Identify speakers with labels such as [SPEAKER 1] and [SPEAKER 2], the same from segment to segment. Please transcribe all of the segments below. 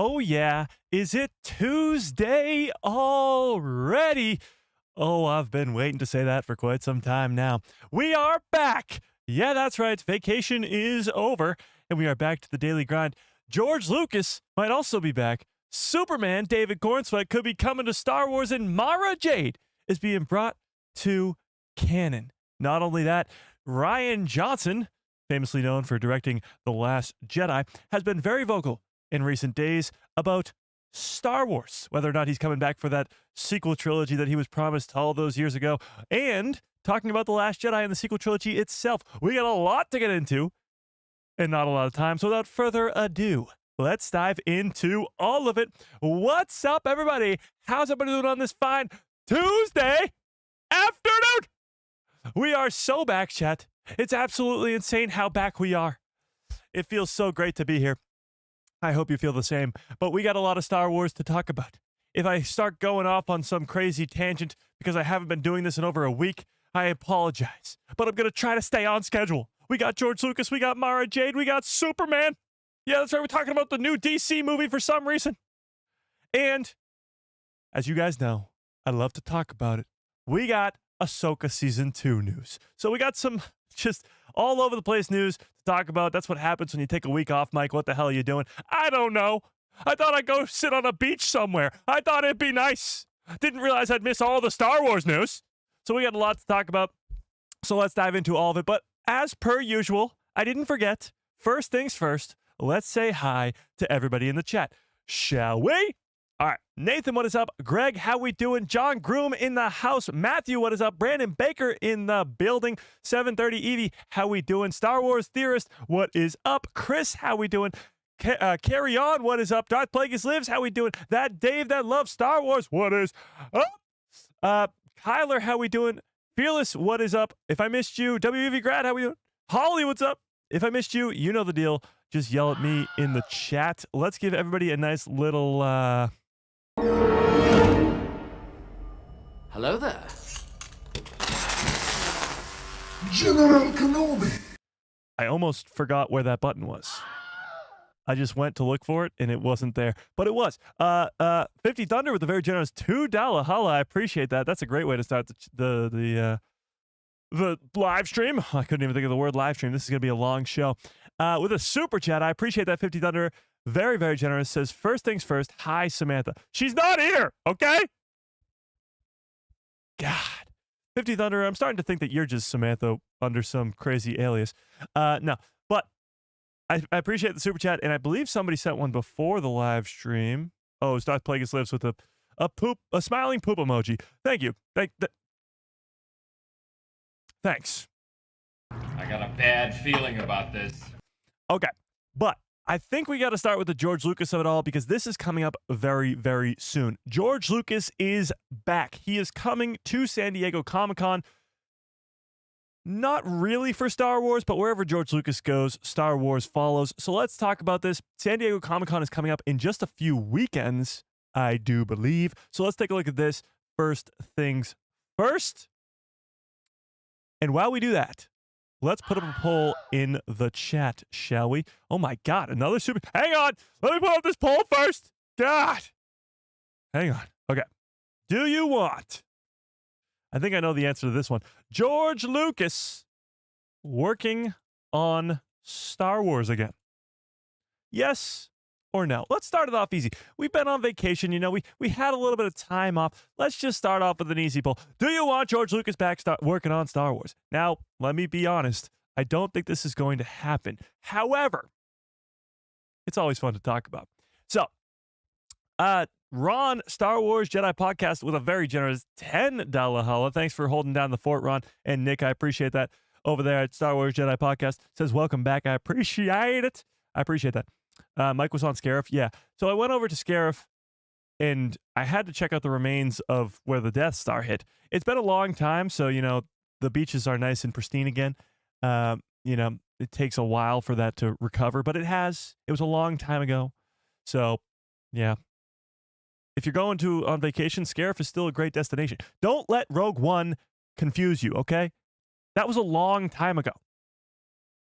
[SPEAKER 1] Oh, yeah. Is it Tuesday already? Oh, I've been waiting to say that for quite some time now. We are back. Yeah, that's right. Vacation is over, and we are back to the daily grind. George Lucas might also be back. Superman David Corenswet could be coming to Star Wars, and Mara Jade is being brought to canon. Not only that, Rian Johnson, famously known for directing The Last Jedi, has been very vocal in recent days about Star Wars, whether or not he's coming back for that sequel trilogy that he was promised all those years ago, and talking about The Last Jedi and the sequel trilogy itself. We got a lot to get into and not a lot of time, so without further ado, let's dive into all of it. What's up, everybody? How's everybody doing on this fine Tuesday afternoon? We are so back, chat. It's absolutely insane how back we are. It feels so great to be here. I hope you feel the same, but we got a lot of Star Wars to talk about. If I start going off on some crazy tangent because I haven't been doing this in over a week, I apologize, but I'm going to try to stay on schedule. We got George Lucas, we got Mara Jade, we got Superman. Yeah, that's right, we're talking about the new DC movie for some reason. And, as you guys know, I love to talk about it. We got Ahsoka Season 2 news. So we got some just all over the place news to talk about. That's what happens when you take a week off, Mike. What the hell are you doing? I don't know. I thought I'd go sit on a beach somewhere. I thought it'd be nice. Didn't realize I'd miss all the Star Wars news. So we got a lot to talk about. So let's dive into all of it. But as per usual, I didn't forget. First things first, let's say hi to everybody in the chat. Shall we? All right, Nathan, what is up? Greg, how we doing? John Groom in the house. Matthew, what is up? Brandon Baker in the building. 730 Evie, how we doing? Star Wars Theorist, what is up? Chris, how we doing? Carry on, what is up? Darth Plagueis lives, how we doing? That Dave that loves Star Wars, what is up? Kyler, how we doing? Fearless, what is up? If I missed you, WEV Grad, how we doing? Holly, what's up? If I missed you, you know the deal. Just yell at me in the chat. Let's give everybody a nice little
[SPEAKER 2] Hello there.
[SPEAKER 3] General Kenobi.
[SPEAKER 1] I almost forgot where that button was. I just went to look for it and it wasn't there, but it was. 50 Thunder with a very generous $2 holla. I appreciate that. That's a great way to start the live stream. I couldn't even think of the word live stream. This is gonna be a long show. With a super chat, I appreciate that. 50 Thunder, very, very generous. Says first things first. Hi, Samantha. She's not here. Okay. God. 50 Thunder, I'm starting to think that you're just Samantha under some crazy alias. No, but I appreciate the super chat, and I believe somebody sent one before the live stream. Oh, Darth Plagueis lives with a smiling poop emoji. Thank you. Thanks.
[SPEAKER 4] I got a bad feeling about this.
[SPEAKER 1] Okay, but I think we got to start with the George Lucas of it all because this is coming up very, very soon. George Lucas is back. He is coming to San Diego Comic-Con. Not really for Star Wars, but wherever George Lucas goes, Star Wars follows. So let's talk about this. San Diego Comic-Con is coming up in just a few weekends, I do believe. So let's take a look at this. First things first. And while we do that, let's put up a poll in the chat, shall we? Oh my God, another super. Hang on. Let me put up this poll first. God. Hang on. Okay. Do you want? I think I know the answer to this one. George Lucas working on Star Wars again. Yes or no? Let's start it off easy. We've been on vacation, you know, we had a little bit of time off. Let's just start off with an easy poll. Do you want George Lucas back working on Star Wars? Now, let me be honest. I don't think this is going to happen. However, it's always fun to talk about. So, Ron, Star Wars Jedi Podcast with a very generous $10 holla. Thanks for holding down the fort, Ron. And Nick, I appreciate that. Over there at Star Wars Jedi Podcast says, welcome back. I appreciate it. I appreciate that. Mike was on Scarif. Yeah. So I went over to Scarif and I had to check out the remains of where the Death Star hit. It's been a long time. So, you know, the beaches are nice and pristine again. You know, it takes a while for that to recover, but it has. It was a long time ago. So, yeah. If you're going on vacation, Scarif is still a great destination. Don't let Rogue One confuse you, okay? That was a long time ago.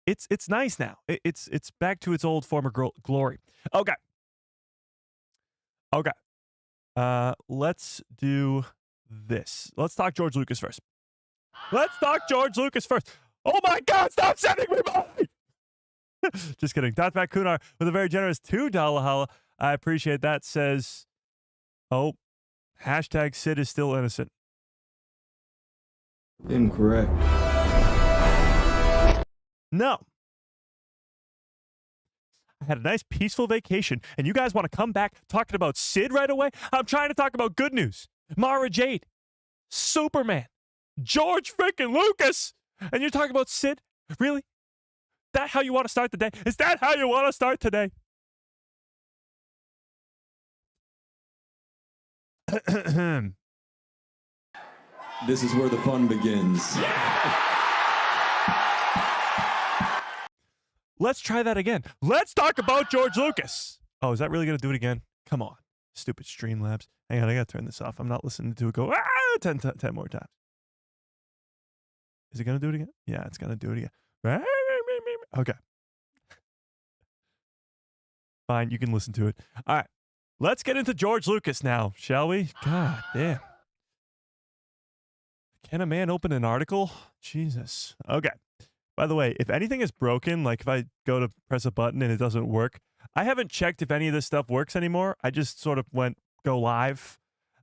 [SPEAKER 1] It's nice now. It's back to its old former glory. Okay. Okay. Let's do this. Let's talk George Lucas first. Let's talk George Lucas first. Oh my God, stop sending me money! Just kidding. Dotback Kunar with a very generous $2 holla. I appreciate that. Says, oh, hashtag Sid is still innocent.
[SPEAKER 2] Incorrect.
[SPEAKER 1] No. I had a nice peaceful vacation, and you guys want to come back talking about Sid right away? I'm trying to talk about good news. Mara Jade, Superman, George freaking Lucas, and you're talking about Sid? Really? That how you want to start the day? Is that how you want to start today?
[SPEAKER 2] This is where the fun begins.
[SPEAKER 1] Let's try that again. Let's talk about George Lucas. Oh, is that really going to do it again? Come on. Stupid Streamlabs. Hang on, I got to turn this off. I'm not listening to it go 10 more times. Is it going to do it again? Yeah, it's going to do it again. Okay. Fine, you can listen to it. All right. Let's get into George Lucas now, shall we? God damn. Can a man open an article? Jesus. Okay. By the way, if anything is broken, like if I go to press a button and it doesn't work, I haven't checked if any of this stuff works anymore. I just sort of went go live.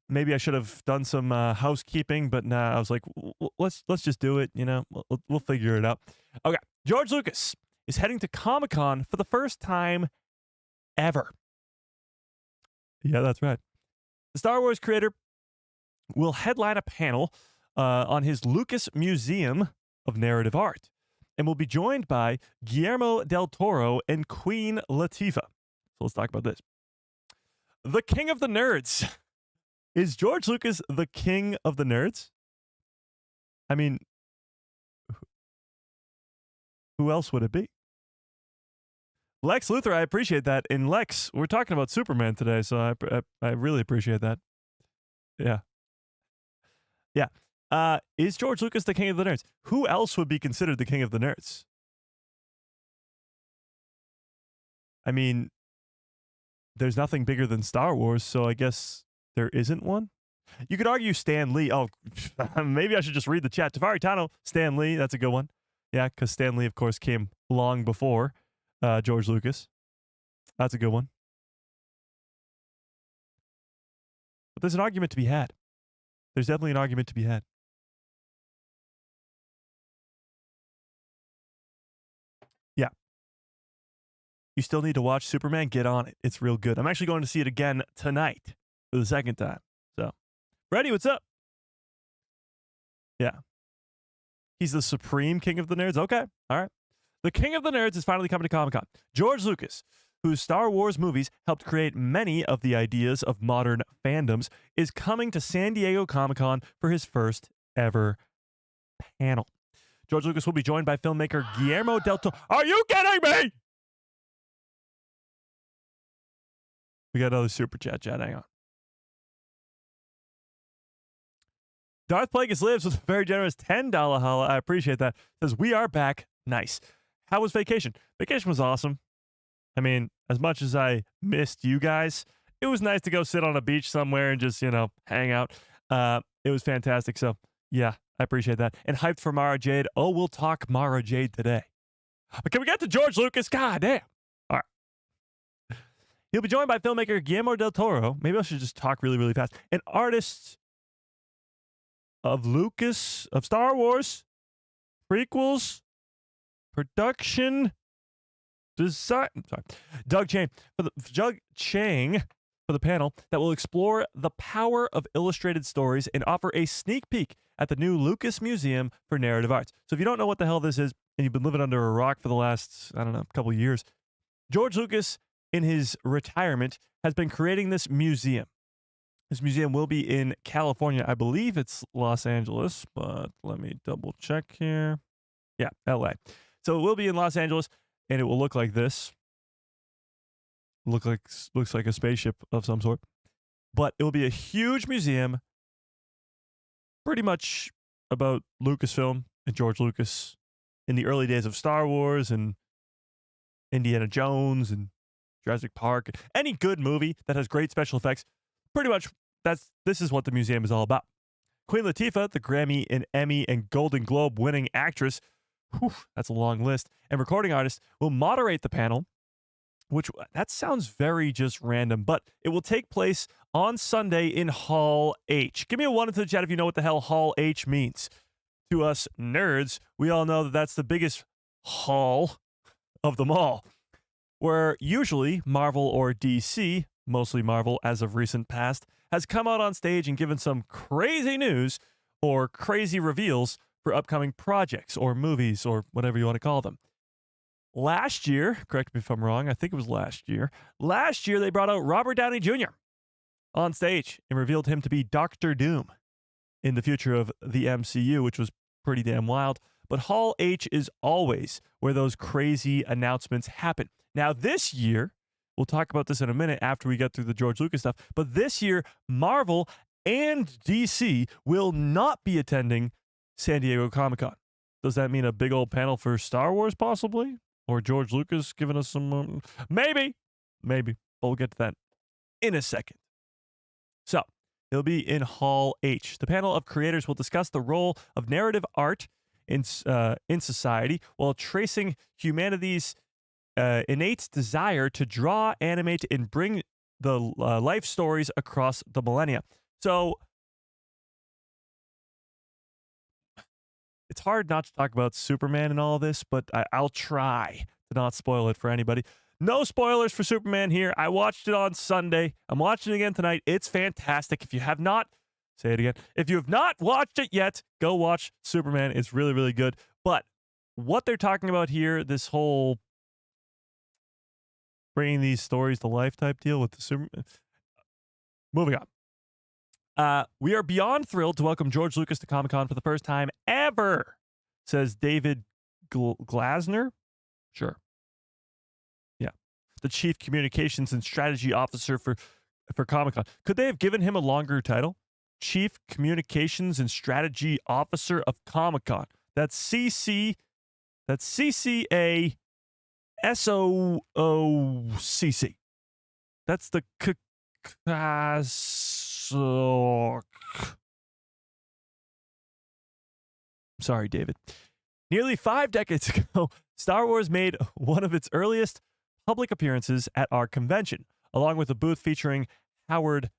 [SPEAKER 1] Maybe I should have done some housekeeping, but nah, I was like, let's just do it. You know, we'll figure it out. Okay. George Lucas is heading to Comic-Con for the first time ever. Yeah, that's right. The Star Wars creator will headline a panel on his Lucas Museum of Narrative Art, and will be joined by Guillermo del Toro and Queen Latifah. So let's talk about this. The King of the Nerds. Is George Lucas the King of the Nerds? I mean, who else would it be? Lex Luthor, I appreciate that. And Lex, we're talking about Superman today, so I really appreciate that. Yeah. Yeah. Is George Lucas the King of the Nerds? Who else would be considered the King of the Nerds? I mean, there's nothing bigger than Star Wars, so I guess there isn't one. You could argue Stan Lee. Oh, maybe I should just read the chat. Tafari Tano, Stan Lee, that's a good one. Yeah, because Stan Lee, of course, came long before George Lucas. That's a good one. But there's an argument to be had. There's definitely an argument to be had. Yeah. You still need to watch Superman? Get on it. It's real good. I'm actually going to see it again tonight for the second time. So, Brady, what's up? Yeah. He's the supreme king of the nerds? Okay. All right. The king of the nerds is finally coming to Comic-Con. George Lucas, whose Star Wars movies helped create many of the ideas of modern fandoms, is coming to San Diego Comic-Con for his first ever panel. George Lucas will be joined by filmmaker Guillermo del Toro. Are you kidding me? We got another super chat. Hang on. Darth Plagueis lives with a very generous $10 holla. I appreciate that. Says, we are back. Nice. How was vacation? Vacation was awesome. I mean, as much as I missed you guys, it was nice to go sit on a beach somewhere and just, hang out. It was fantastic. So, yeah, I appreciate that. And hyped for Mara Jade. Oh, we'll talk Mara Jade today. But can we get to George Lucas? God damn. All right. He'll be joined by filmmaker Guillermo del Toro. Maybe I should just talk really, really fast. An artist of Star Wars, prequels, production, design. Sorry, Doug Chang for the panel that will explore the power of illustrated stories and offer a sneak peek at the new Lucas Museum for Narrative Arts. So if you don't know what the hell this is, and you've been living under a rock for the last, couple of years, George Lucas, in his retirement, has been creating this museum. This museum will be in California. I believe it's Los Angeles, but let me double check here. Yeah, LA. So it will be in Los Angeles, and it will look like this. Looks like a spaceship of some sort. But it will be a huge museum, pretty much about Lucasfilm and George Lucas in the early days of Star Wars and Indiana Jones and Jurassic Park, any good movie that has great special effects, pretty much this is what the museum is all about. Queen Latifah, the Grammy and Emmy and Golden Globe winning actress, that's a long list, and recording artist will moderate the panel, which that sounds very just random, but it will take place on Sunday in Hall H. Give me a 1 into the chat if you know what the hell Hall H means. To us nerds, we all know that that's the biggest hall of them all, where usually Marvel or DC, mostly Marvel as of recent past, has come out on stage and given some crazy news or crazy reveals for upcoming projects or movies or whatever you want to call them. Last year, correct me if I'm wrong, I think it was last year they brought out Robert Downey Jr. on stage and revealed him to be Doctor Doom in the future of the MCU, which was pretty damn wild. But Hall H is always where those crazy announcements happen. Now, this year, we'll talk about this in a minute after we get through the George Lucas stuff, but this year, Marvel and DC will not be attending San Diego Comic-Con. Does that mean a big old panel for Star Wars, possibly? Or George Lucas giving us some... maybe. But we'll get to that in a second. So, it'll be in Hall H. The panel of creators will discuss the role of narrative art in society while tracing humanity's innate desire to draw, animate, and bring the life stories across the millennia. So, it's hard not to talk about Superman and all this, but I'll try to not spoil it for anybody. No spoilers for Superman here. I watched it on Sunday. I'm watching it again tonight. It's fantastic. If you have not, say it again. If you have not watched it yet, go watch Superman. It's really, really good. But what they're talking about here, this whole bringing these stories to life type deal with the Superman. Moving on. We are beyond thrilled to welcome George Lucas to Comic-Con for the first time ever, says David Glasner. Sure. Yeah. The Chief Communications and Strategy Officer for Comic-Con. Could they have given him a longer title? Chief Communications and Strategy Officer of Comic-Con. That's CCASOOCC. That's the Sorry, David. Nearly 5 decades ago, Star Wars made one of its earliest public appearances at our convention, along with a booth featuring Howard,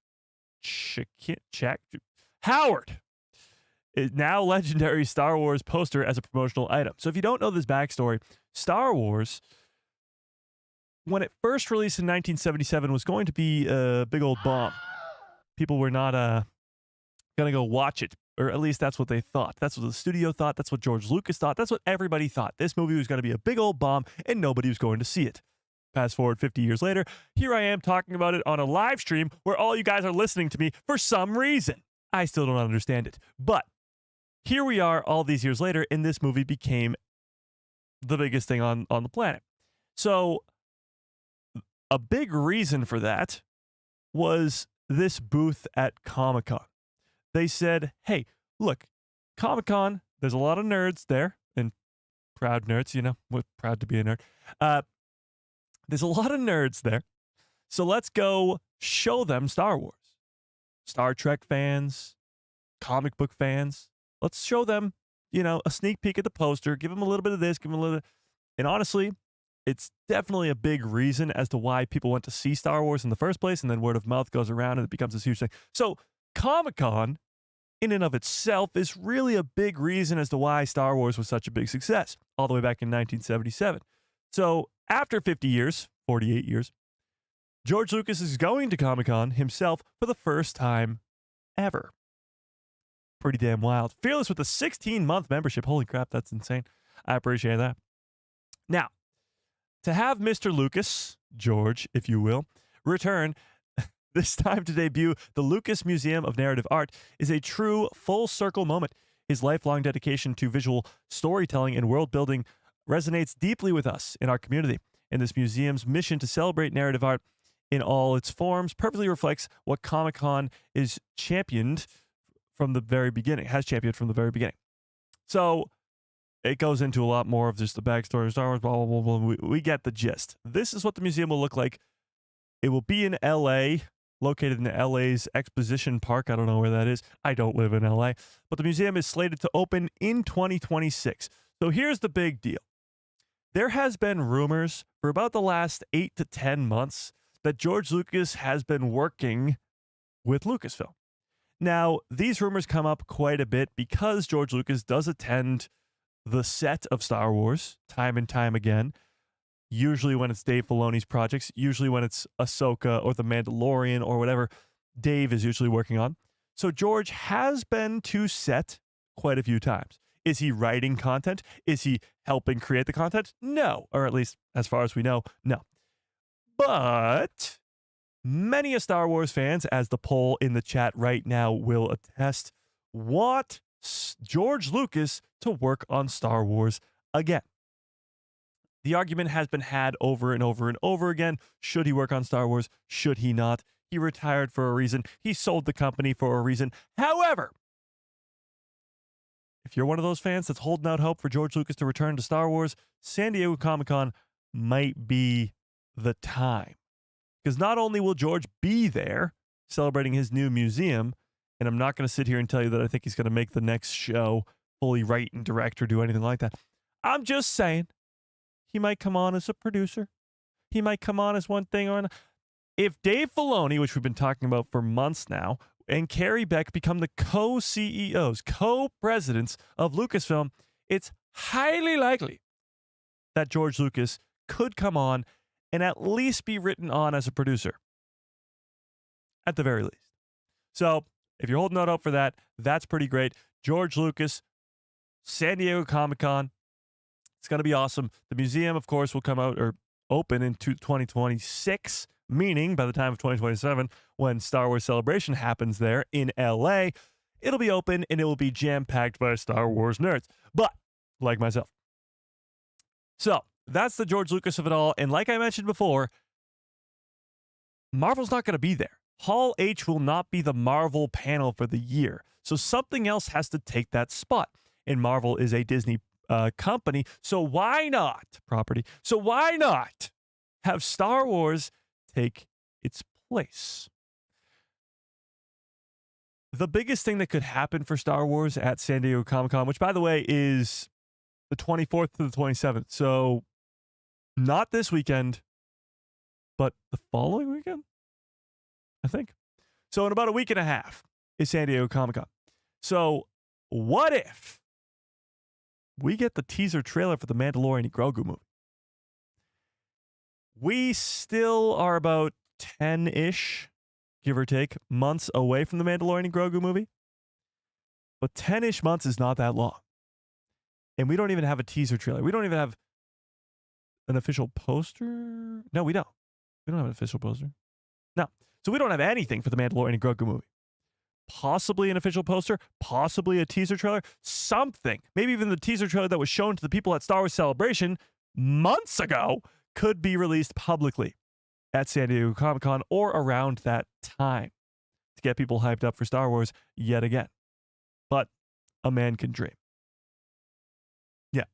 [SPEAKER 1] now legendary Star Wars poster as a promotional item. So if you don't know this backstory, Star Wars, when it first released in 1977, was going to be a big old bomb. People were not going to go watch it, or at least that's what they thought. That's what the studio thought. That's what George Lucas thought. That's what everybody thought. This movie was going to be a big old bomb, and nobody was going to see it. Fast forward 50 years later, here I am talking about it on a live stream where all you guys are listening to me for some reason. I still don't understand it. But here we are all these years later, and this movie became the biggest thing on the planet. So a big reason for that was this booth at Comic-Con. They said, hey, look, Comic-Con, there's a lot of nerds there, and proud nerds, you know, we're proud to be a nerd. There's a lot of nerds there. So let's go show them Star Wars. Star Trek fans, comic book fans. Let's show them, you know, a sneak peek at the poster, give them a little bit of this, give them a little. And honestly, it's definitely a big reason as to why people went to see Star Wars in the first place, and then word of mouth goes around and it becomes this huge thing. So Comic-Con, in and of itself, is really a big reason as to why Star Wars was such a big success, all the way back in 1977. So after 50 years, 48 years, George Lucas is going to Comic-Con himself for the first time ever. Pretty damn wild. Fearless with a 16-month membership. Holy crap, that's insane. I appreciate that. Now, to have Mr. Lucas, George, if you will, return, this time to debut the Lucas Museum of Narrative Art, is a true full-circle moment. His lifelong dedication to visual storytelling and world-building resonates deeply with us in our community, and this museum's mission to celebrate narrative art in all its forms perfectly reflects what Comic-Con is championed from the very beginning, has championed from the very beginning. So it goes into a lot more of just the backstory of Star Wars, blah, blah, blah, blah. We get the gist. This is what the museum will look like It will be in LA, located in LA's Exposition Park. I don't know where that is. I don't live in LA. But the museum is slated to open in 2026. So here's the big deal. There has been rumors for about the last 8 to 10 months that George Lucas has been working with Lucasfilm. Now, these rumors come up quite a bit because George Lucas does attend the set of Star Wars time and time again, usually when it's Dave Filoni's projects, usually when it's Ahsoka or The Mandalorian or whatever Dave is usually working on. So George has been to set quite a few times. Is he writing content? Is he helping create the content? No, or at least as far as we know, no. But many of Star Wars fans, as the poll in the chat right now will attest, want George Lucas to work on Star Wars again. The argument has been had over and over and over again. Should he work on Star Wars? Should he not? He retired for a reason. He sold the company for a reason. However, if you're one of those fans that's holding out hope for George Lucas to return to Star Wars, San Diego Comic-Con might be the time. Because not only will George be there celebrating his new museum, and I'm not going to sit here and tell you that I think he's going to make the next show fully write and direct or do anything like that. I'm just saying he might come on as a producer. He might come on as one thing or another. If Dave Filoni, which we've been talking about for months now, and Carrie Beck become the co-CEOs, co-presidents of Lucasfilm, it's highly likely that George Lucas could come on and at least be written on as a producer. At the very least. So, if you're holding out hope for that, that's pretty great. George Lucas, San Diego Comic-Con, it's going to be awesome. The museum, of course, will come out or open in 2026, meaning by the time of 2027, when Star Wars Celebration happens there in LA, it'll be open and it will be jam-packed by Star Wars nerds. But, like myself. So, that's the George Lucas of it all. And like I mentioned before, Marvel's not going to be there. Hall H will not be the Marvel panel for the year. So something else has to take that spot. And Marvel is a Disney company. So why not, property? So why not have Star Wars take its place? The biggest thing that could happen for Star Wars at San Diego Comic-Con, which by the way is the 24th to the 27th. So not this weekend, but the following weekend, I think. So in about a week and a half is San Diego Comic-Con. So what if we get the teaser trailer for the Mandalorian and Grogu movie? We still are about 10-ish, give or take, months away from the Mandalorian and Grogu movie. But 10-ish months is not that long. And we don't even have a teaser trailer. We don't even have an official poster. No, we don't. We don't have an official poster. No. So we don't have anything for the Mandalorian and Grogu movie. Possibly an official poster, possibly a teaser trailer, something. Maybe even the teaser trailer that was shown to the people at Star Wars Celebration months ago could be released publicly at San Diego Comic-Con or around that time to get people hyped up for Star Wars yet again. But a man can dream. Yeah.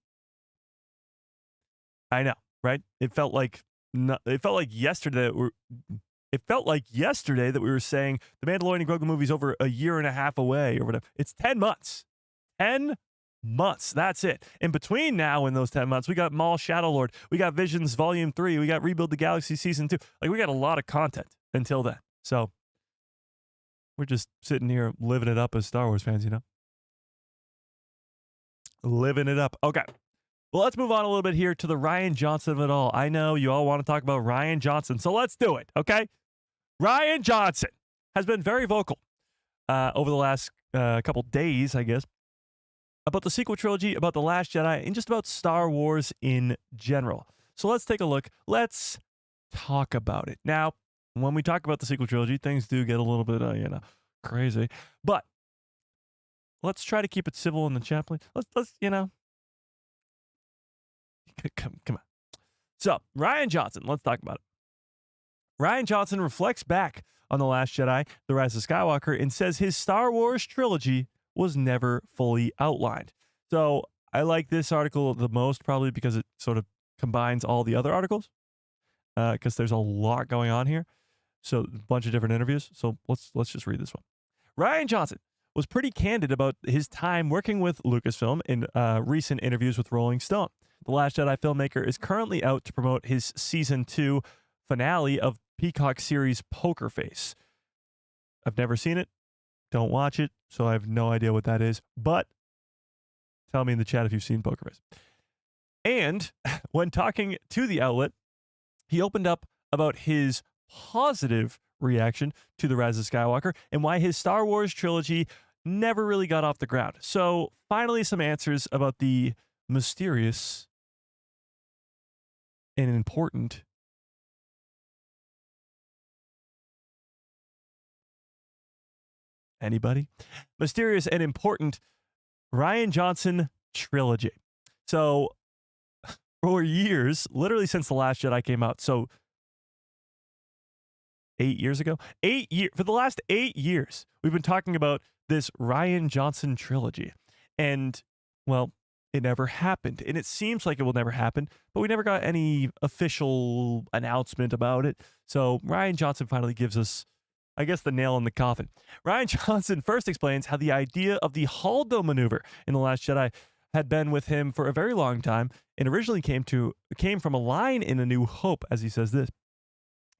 [SPEAKER 1] I know, right? It felt like yesterday that we were saying the Mandalorian and Grogu movie's over a year and a half away or whatever. It's 10 months. 10 months. That's it. In between now and those 10 months, we got Maul Shadowlord. We got Visions Volume 3. We got Rebuild the Galaxy Season 2. Like, we got a lot of content until then. So, we're just sitting here living it up as Star Wars fans, you know? Living it up. Okay. Well, let's move on a little bit here to the Rian Johnson of it all. I know you all want to talk about Rian Johnson, so let's do it, okay? Rian Johnson has been very vocal over the last couple days, I guess, about the sequel trilogy, about The Last Jedi, and just about Star Wars in general. So let's take a look. Let's talk about it. Now, when we talk about the sequel trilogy, things do get a little bit, crazy. But let's try to keep it civil in the chat, please. Let's come on. So, Rian Johnson, let's talk about it. Rian Johnson reflects back on The Last Jedi, The Rise of Skywalker, and says his Star Wars trilogy was never fully outlined. So, I like this article the most probably because it sort of combines all the other articles because there's a lot going on here. So a bunch of different interviews. So let's just read this one. Rian Johnson was pretty candid about his time working with Lucasfilm in recent interviews with Rolling Stone. The Last Jedi filmmaker is currently out to promote his season 2 finale of Peacock series Poker Face. I've never seen it. Don't watch it, so I have no idea what that is. But tell me in the chat if you've seen Poker Face. And when talking to the outlet, he opened up about his positive reaction to The Rise of Skywalker and why his Star Wars trilogy never really got off the ground. So finally, some answers about the mysterious and important mysterious and important Rian Johnson trilogy. So for years, literally since The Last Jedi came out, so 8 years ago, for the last 8 years, we've been talking about this Rian Johnson trilogy. And, well, it never happened. And it seems like it will never happen, but we never got any official announcement about it. So Rian Johnson finally gives us, I guess, the nail in the coffin. Rian Johnson first explains how the idea of the Holdo maneuver in The Last Jedi had been with him for a very long time and originally came from a line in A New Hope, as he says this.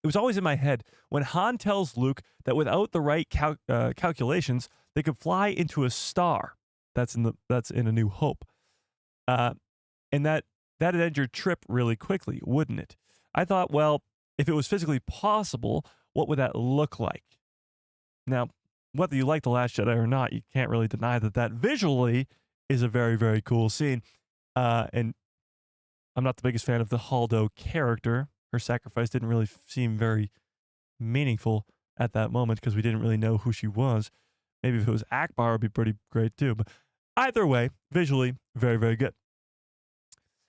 [SPEAKER 1] It was always in my head when Han tells Luke that without the right calculations, they could fly into a star. That's in A New Hope. And that'd end your trip really quickly, wouldn't it? I thought, well, if it was physically possible, what would that look like? Now, whether you like The Last Jedi or not, you can't really deny that visually is a very, very cool scene. And I'm not the biggest fan of the Holdo character. Her sacrifice didn't really seem very meaningful at that moment because we didn't really know who she was. Maybe if it was Akbar, it would be pretty great too. But either way, visually, very, very good.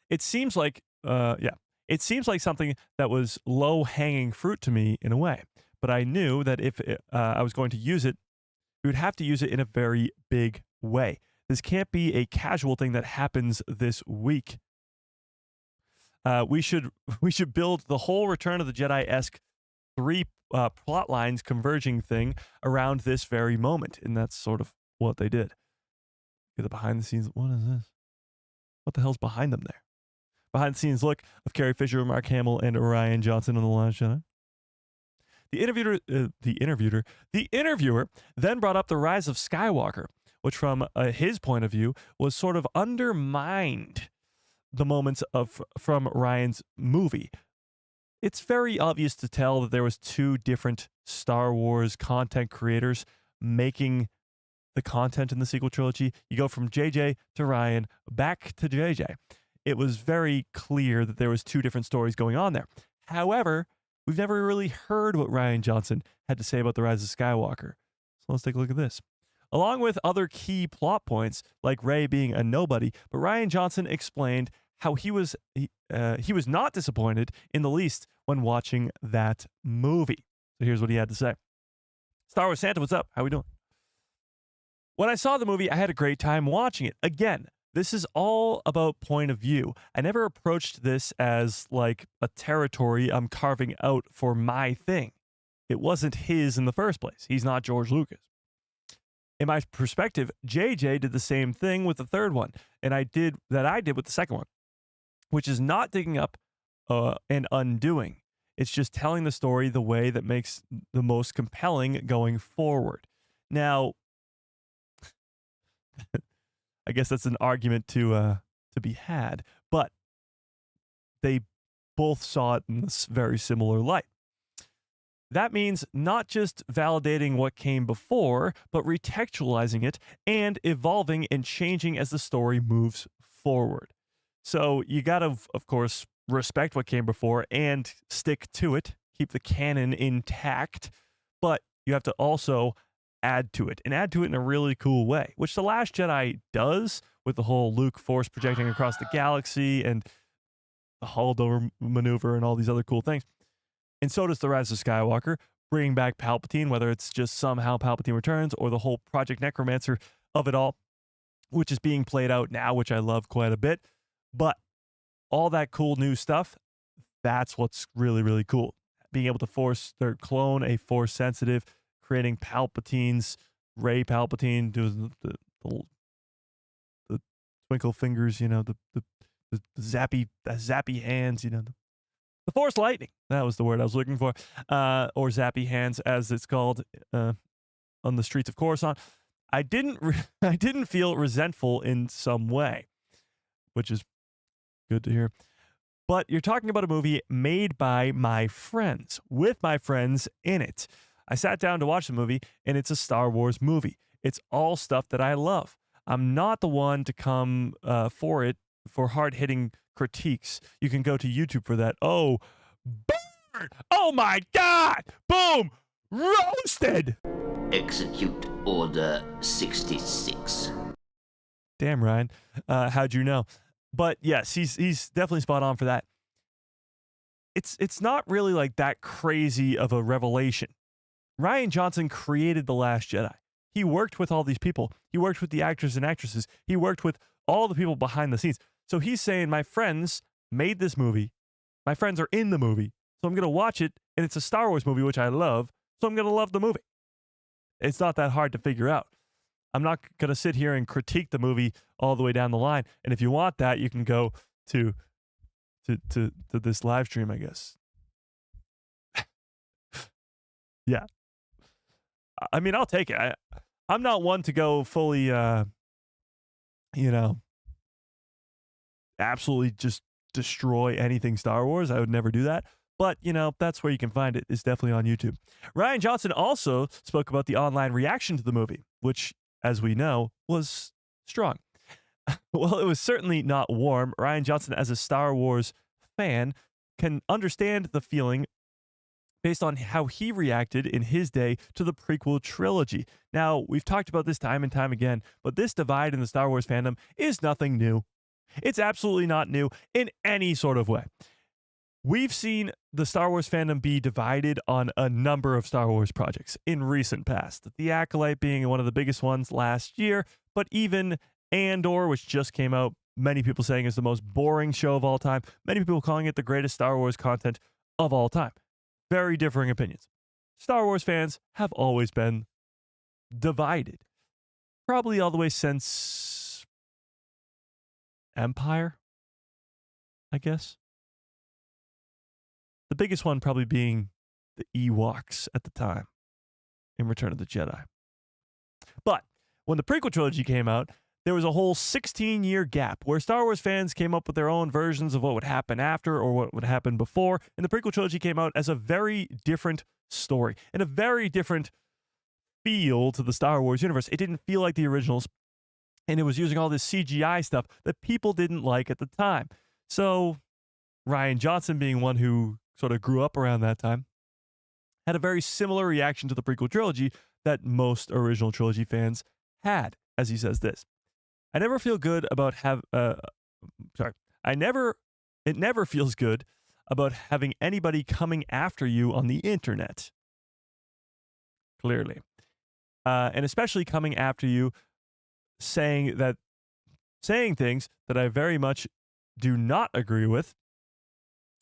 [SPEAKER 1] It seems like, it seems like something that was low-hanging fruit to me in a way. But I knew that if I was going to use it, we would have to use it in a very big way. This can't be a casual thing that happens this week. We should build the whole Return of the Jedi-esque 3 plot lines converging thing around this very moment, and that's sort of what they did. Get the behind the scenes. What is this? What the hell's behind them there? Behind the scenes look of Carrie Fisher, Mark Hamill, and Rian Johnson on The Last Jedi. The interviewer then brought up the rise of Skywalker, which from his point of view was sort of undermined the moments from Rian's movie. It's very obvious to tell that there was 2 different Star Wars content creators making the content in the sequel trilogy. You go from JJ to Rian, back to JJ. It was very clear that there was 2 different stories going on there. However, we've never really heard what Rian Johnson had to say about The Rise of Skywalker. So let's take a look at this. Along with other key plot points, like Rey being a nobody, but Rian Johnson explained how he was not disappointed in the least when watching that movie. So here's what he had to say. Star Wars Santa, what's up? How we doing? When I saw the movie, I had a great time watching it. Again, this is all about point of view. I never approached this as like a territory I'm carving out for my thing. It wasn't his in the first place. He's not George Lucas. In my perspective, JJ did the same thing with the third one, and I did with the second one, which is not digging up and undoing. It's just telling the story the way that makes the most compelling going forward. Now, I guess that's an argument to be had, but they both saw it in this very similar light. That means not just validating what came before, but retextualizing it and evolving and changing as the story moves forward. So you got to, of course, respect what came before and stick to it, keep the canon intact, but you have to also add to it and add to it in a really cool way, which The Last Jedi does with the whole Luke force projecting across the galaxy and the Holdo maneuver and all these other cool things. And so does The Rise of Skywalker, bringing back Palpatine, whether it's just somehow Palpatine returns or the whole Project Necromancer of it all, which is being played out now, which I love quite a bit. But all that cool new stuff, that's what's really, really cool. being able to force their clone a force sensitive, creating Palpatine's Ray Palpatine, doing the twinkle fingers, the zappy hands, the force lightning. That was the word I was looking for, or zappy hands, as it's called on the streets of Coruscant. I didn't feel resentful in some way, which is good to hear. But you're talking about a movie made by my friends, with my friends in it. I sat down to watch the movie, and it's a Star Wars movie. It's all stuff that I love. I'm not the one to come for hard-hitting critiques. You can go to YouTube for that. Oh, burn! Oh my God! Boom! Roasted!
[SPEAKER 5] Execute Order 66.
[SPEAKER 1] Damn, Ryan. How'd you know? But yes, he's definitely spot on for that. It's not really like that crazy of a revelation. Rian Johnson created The Last Jedi. He worked with all these people. He worked with the actors and actresses. He worked with all the people behind the scenes. So he's saying, my friends made this movie. My friends are in the movie. So I'm going to watch it, and it's a Star Wars movie, which I love. So I'm going to love the movie. It's not that hard to figure out. I'm not going to sit here and critique the movie all the way down the line. And if you want that, you can go to this live stream, I guess. Yeah. I mean, I'll take it. I'm not one to go fully, absolutely just destroy anything Star Wars. I would never do that. But, that's where you can find it. It's definitely on YouTube. Rian Johnson also spoke about the online reaction to the movie, which, as we know, was strong. Well, it was certainly not warm. Rian Johnson, as a Star Wars fan, can understand the feeling based on how he reacted in his day to the prequel trilogy. Now, we've talked about this time and time again, but this divide in the Star Wars fandom is nothing new. It's absolutely not new in any sort of way. We've seen the Star Wars fandom be divided on a number of Star Wars projects in recent past. The Acolyte being one of the biggest ones last year, but even Andor, which just came out, many people saying is the most boring show of all time. Many people calling it the greatest Star Wars content of all time. Very differing opinions. Star Wars fans have always been divided. Probably all the way since Empire, I guess. The biggest one probably being the Ewoks at the time in Return of the Jedi. But when the prequel trilogy came out, there was a whole 16-year gap where Star Wars fans came up with their own versions of what would happen after or what would happen before. And the prequel trilogy came out as a very different story and a very different feel to the Star Wars universe. It didn't feel like the originals, and it was using all this CGI stuff that people didn't like at the time. So Rian Johnson, being one who sort of grew up around that time, had a very similar reaction to the prequel trilogy that most original trilogy fans had, as he says this. I never feel good about it never feels good about having anybody coming after you on the internet. Clearly. And especially coming after you saying things that I very much do not agree with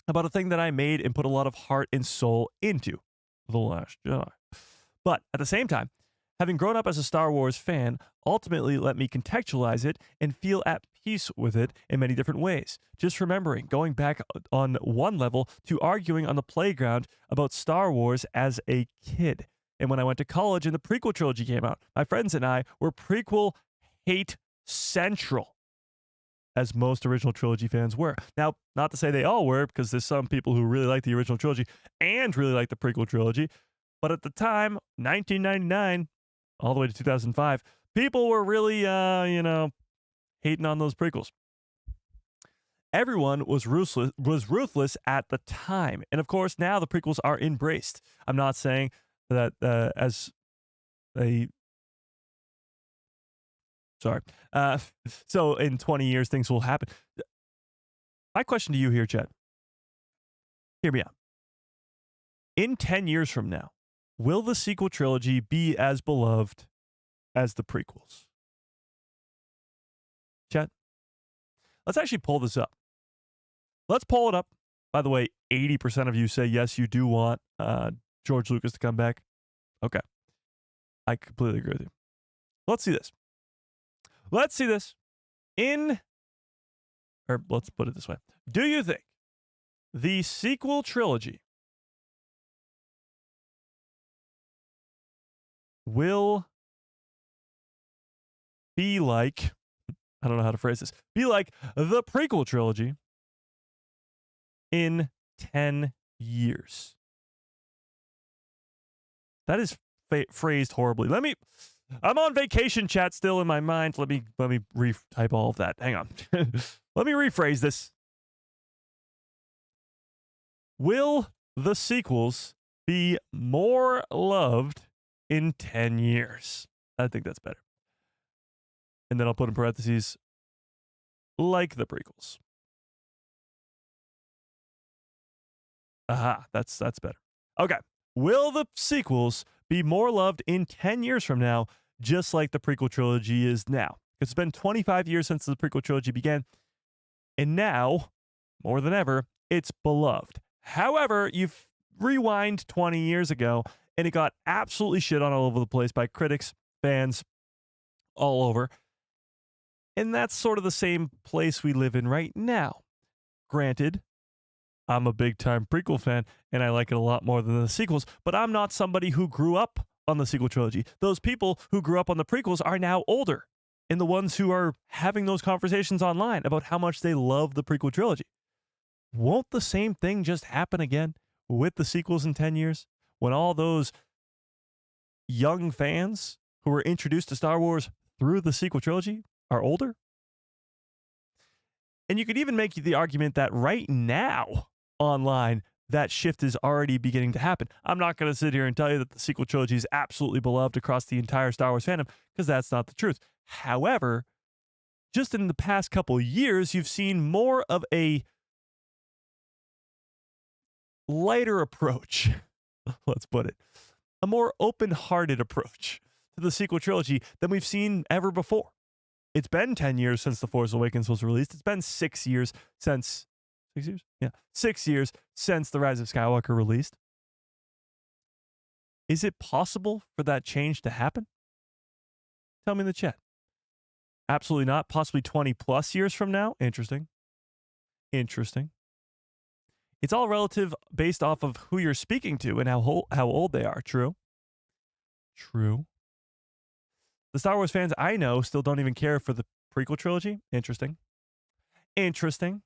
[SPEAKER 1] about a thing that I made and put a lot of heart and soul into, The Last Jedi. But at the same time, having grown up as a Star Wars fan ultimately let me contextualize it and feel at peace with it in many different ways. Just remembering going back on one level to arguing on the playground about Star Wars as a kid. And when I went to college and the prequel trilogy came out, my friends and I were prequel hate central, as most original trilogy fans were. Now, not to say they all were, because there's some people who really like the original trilogy and really like the prequel trilogy. But at the time, 1999, all the way to 2005, people were really, hating on those prequels. Everyone was ruthless at the time. And of course, now the prequels are embraced. I'm not saying that so in 20 years, things will happen. My question to you here, Chad, hear me out. In 10 years from now, will the sequel trilogy be as beloved as the prequels? Chad, let's actually pull this up. Let's pull it up By the way, 80% of you say yes, you do want George Lucas to come back. Okay. I completely agree with you. Let's see this. Let's see this. Or let's put it this way. Do you think the sequel trilogy will be like, I don't know how to phrase this, be like the prequel trilogy in 10 years? That is phrased horribly. I'm on vacation chat still in my mind. Let me retype all of that. Hang on. Let me rephrase this. Will the sequels be more loved in 10 years? I think that's better. And then I'll put in parentheses, like the prequels. Aha, that's better. Okay. Will the sequels be more loved in 10 years from now, just like the prequel trilogy is now? It's been 25 years since the prequel trilogy began, and now, more than ever, it's beloved. However, you rewind 20 years ago, and it got absolutely shit on all over the place by critics, fans, all over. And that's sort of the same place we live in right now. Granted, I'm a big-time prequel fan, and I like it a lot more than the sequels, but I'm not somebody who grew up on the sequel trilogy. Those people who grew up on the prequels are now older, and the ones who are having those conversations online about how much they love the prequel trilogy. Won't the same thing just happen again with the sequels in 10 years? When all those young fans who were introduced to Star Wars through the sequel trilogy are older? And you could even make the argument that right now, online, that shift is already beginning to happen. I'm not going to sit here and tell you that the sequel trilogy is absolutely beloved across the entire Star Wars fandom, because that's not the truth. However, just in the past couple of years, you've seen more of a lighter approach, let's put it, a more open-hearted approach to the sequel trilogy than we've seen ever before. It's been 10 years since The Force Awakens was released. It's been 6 years since 6 years? Yeah. 6 years since The Rise of Skywalker released. Is it possible for that change to happen? Tell me in the chat. Absolutely not. Possibly 20 plus years from now. Interesting. Interesting. It's all relative based off of who you're speaking to and how old they are. True. True. The Star Wars fans I know still don't even care for the prequel trilogy. Interesting. Interesting.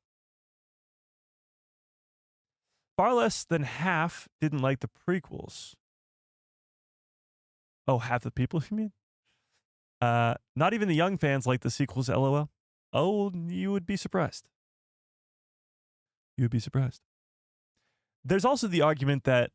[SPEAKER 1] Far less than half didn't like the prequels. Oh, half the people, you mean? Not even the young fans like the sequels, LOL. Oh, you would be surprised. You would be surprised. There's also the argument that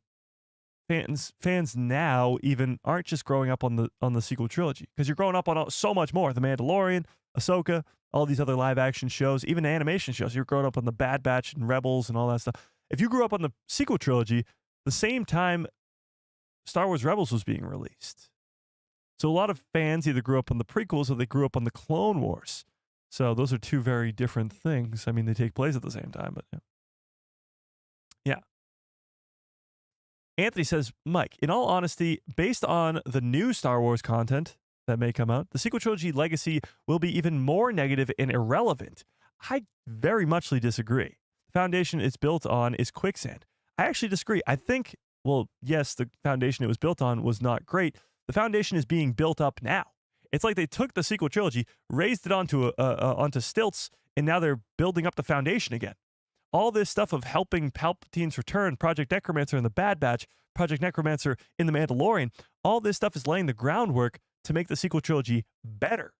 [SPEAKER 1] fans now even aren't just growing up on the sequel trilogy, because you're growing up on so much more. The Mandalorian, Ahsoka, all these other live action shows, even animation shows. You're growing up on the Bad Batch and Rebels and all that stuff. If you grew up on the sequel trilogy, the same time Star Wars Rebels was being released. So a lot of fans either grew up on the prequels or they grew up on the Clone Wars. So those are two very different things. I mean, they take place at the same time, but yeah. Yeah. Anthony says, Mike, in all honesty, based on the new Star Wars content that may come out, the sequel trilogy legacy will be even more negative and irrelevant. I very muchly disagree. The foundation it's built on is quicksand. I actually disagree. I think, well, yes, the foundation it was built on was not great. The foundation is being built up now. It's like they took the sequel trilogy, raised it onto stilts, and now they're building up the foundation again. All this stuff of helping Palpatine's return, Project Necromancer in the Bad Batch, Project Necromancer in the Mandalorian, all this stuff is laying the groundwork to make the sequel trilogy better.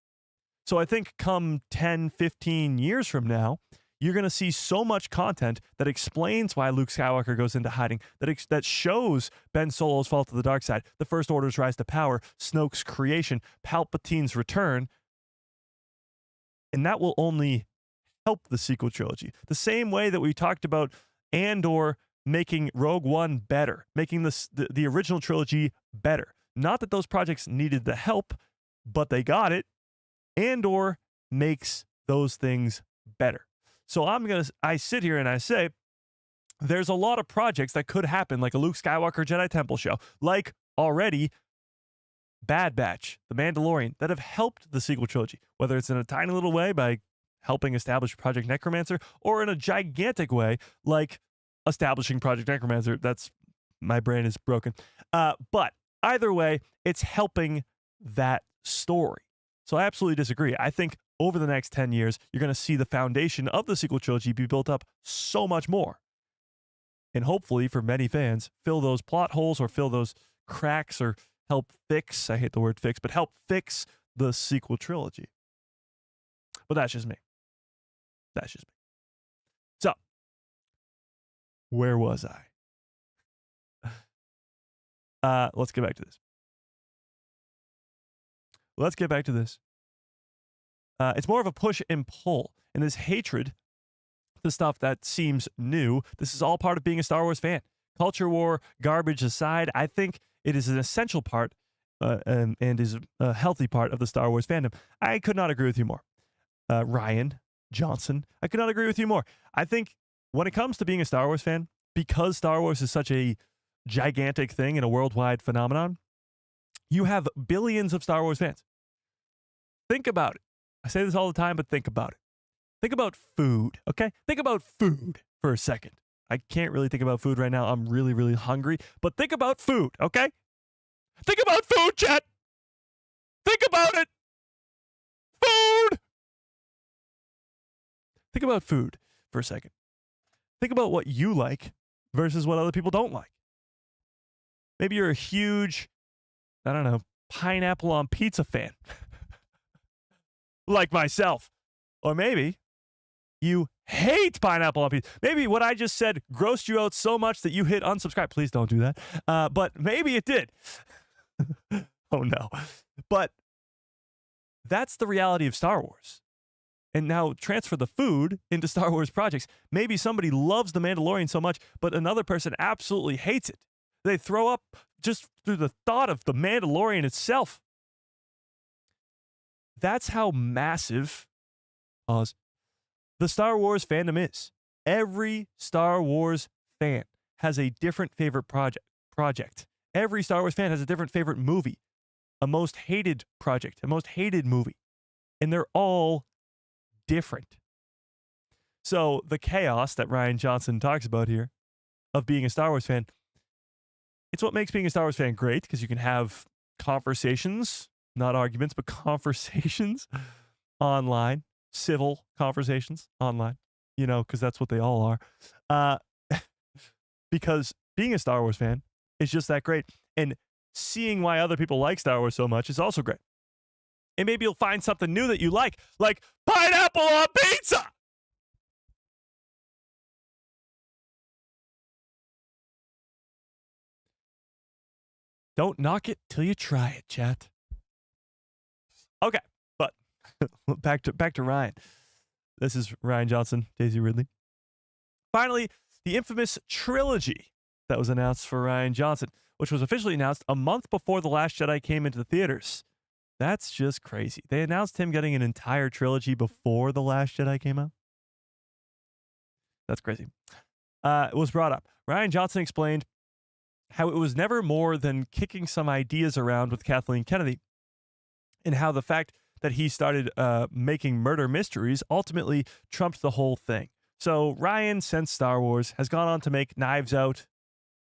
[SPEAKER 1] So I think come 10, 15 years from now, you're going to see so much content that explains why Luke Skywalker goes into hiding, that shows Ben Solo's fall to the dark side, the First Order's rise to power, Snoke's creation, Palpatine's return. And that will only help the sequel trilogy. The same way that we talked about Andor making Rogue One better, making the original trilogy better. Not that those projects needed the help, but they got it. Andor makes those things better. So I sit here and I say, there's a lot of projects that could happen, like a Luke Skywalker Jedi Temple show, like already Bad Batch, The Mandalorian, that have helped the sequel trilogy, whether it's in a tiny little way by helping establish Project Necromancer, or in a gigantic way like establishing Project Necromancer. That's, my brain is broken. But either way, it's helping that story. So I absolutely disagree. I think over the next 10 years, you're going to see the foundation of the sequel trilogy be built up so much more. And hopefully, for many fans, fill those plot holes or fill those cracks or help fix, I hate the word fix, but help fix the sequel trilogy. But that's just me. That's just me. So, where was I? Let's get back to this. It's more of a push and pull. And this hatred, the stuff that seems new, this is all part of being a Star Wars fan. Culture war, garbage aside, I think it is an essential part and is a healthy part of the Star Wars fandom. I could not agree with you more. Rian Johnson, I could not agree with you more. I think when it comes to being a Star Wars fan, because Star Wars is such a gigantic thing and a worldwide phenomenon, you have billions of Star Wars fans. Think about it. I say this all the time, but think about it. Think about food, okay? Think about food for a second. I can't really think about food right now. I'm really, really hungry. But think about food, okay? Think about food, chat. Think about it. Food. Think about food for a second. Think about what you like versus what other people don't like. Maybe you're a huge, I don't know, pineapple on pizza fan. Like myself. Or maybe you hate pineapple on pizza. Maybe what I just said grossed you out so much that you hit unsubscribe. Please don't do that. But maybe it did. Oh no. But that's the reality of Star Wars. And now transfer the food into Star Wars projects. Maybe somebody loves The Mandalorian so much, but another person absolutely hates it. They throw up just through the thought of The Mandalorian itself. That's how massive the Star Wars fandom is. Every Star Wars fan has a different favorite project. Every Star Wars fan has a different favorite movie, a most hated project, a most hated movie. And they're all different. So the chaos that Rian Johnson talks about here of being a Star Wars fan, it's what makes being a Star Wars fan great, because you can have conversations, not arguments, but conversations online, civil conversations online, you know, because that's what they all are. Because being a Star Wars fan is just that great. And seeing why other people like Star Wars so much is also great. And maybe you'll find something new that you like pineapple on pizza. Don't knock it till you try it, chat. Okay, but back to Rian. This is Rian Johnson, Daisy Ridley. Finally, the infamous trilogy that was announced for Rian Johnson, which was officially announced a month before The Last Jedi came into the theaters. That's just crazy. They announced him getting an entire trilogy before The Last Jedi came out. That's crazy. It was brought up. Rian Johnson explained how it was never more than kicking some ideas around with Kathleen Kennedy, and how the fact that he started making murder mysteries ultimately trumped the whole thing. So Rian, since Star Wars, has gone on to make Knives Out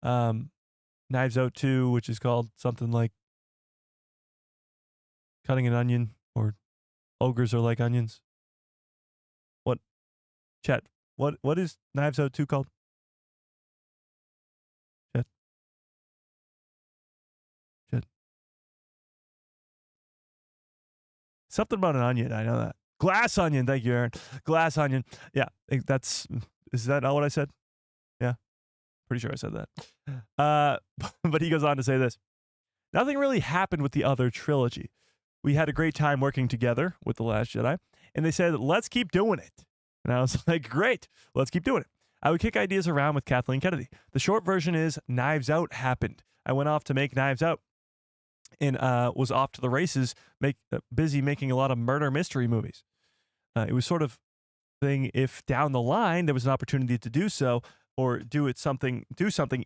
[SPEAKER 1] 2, which is called something like Cutting an Onion, or Ogres Are Like Onions. What? Chat, what is Knives Out 2 called? Chat. Something about an onion, I know that. Glass onion, thank you, Aaron. Glass onion. Yeah, is that not what I said? Yeah, pretty sure I said that. But he goes on to say this. Nothing really happened with the other trilogy. We had a great time working together with The Last Jedi, and they said, let's keep doing it. And I was like, great, let's keep doing it. I would kick ideas around with Kathleen Kennedy. The short version is Knives Out happened. I went off to make Knives Out and was off to the races, busy making a lot of murder mystery movies. It was sort of thing, if down the line there was an opportunity to do so, or do something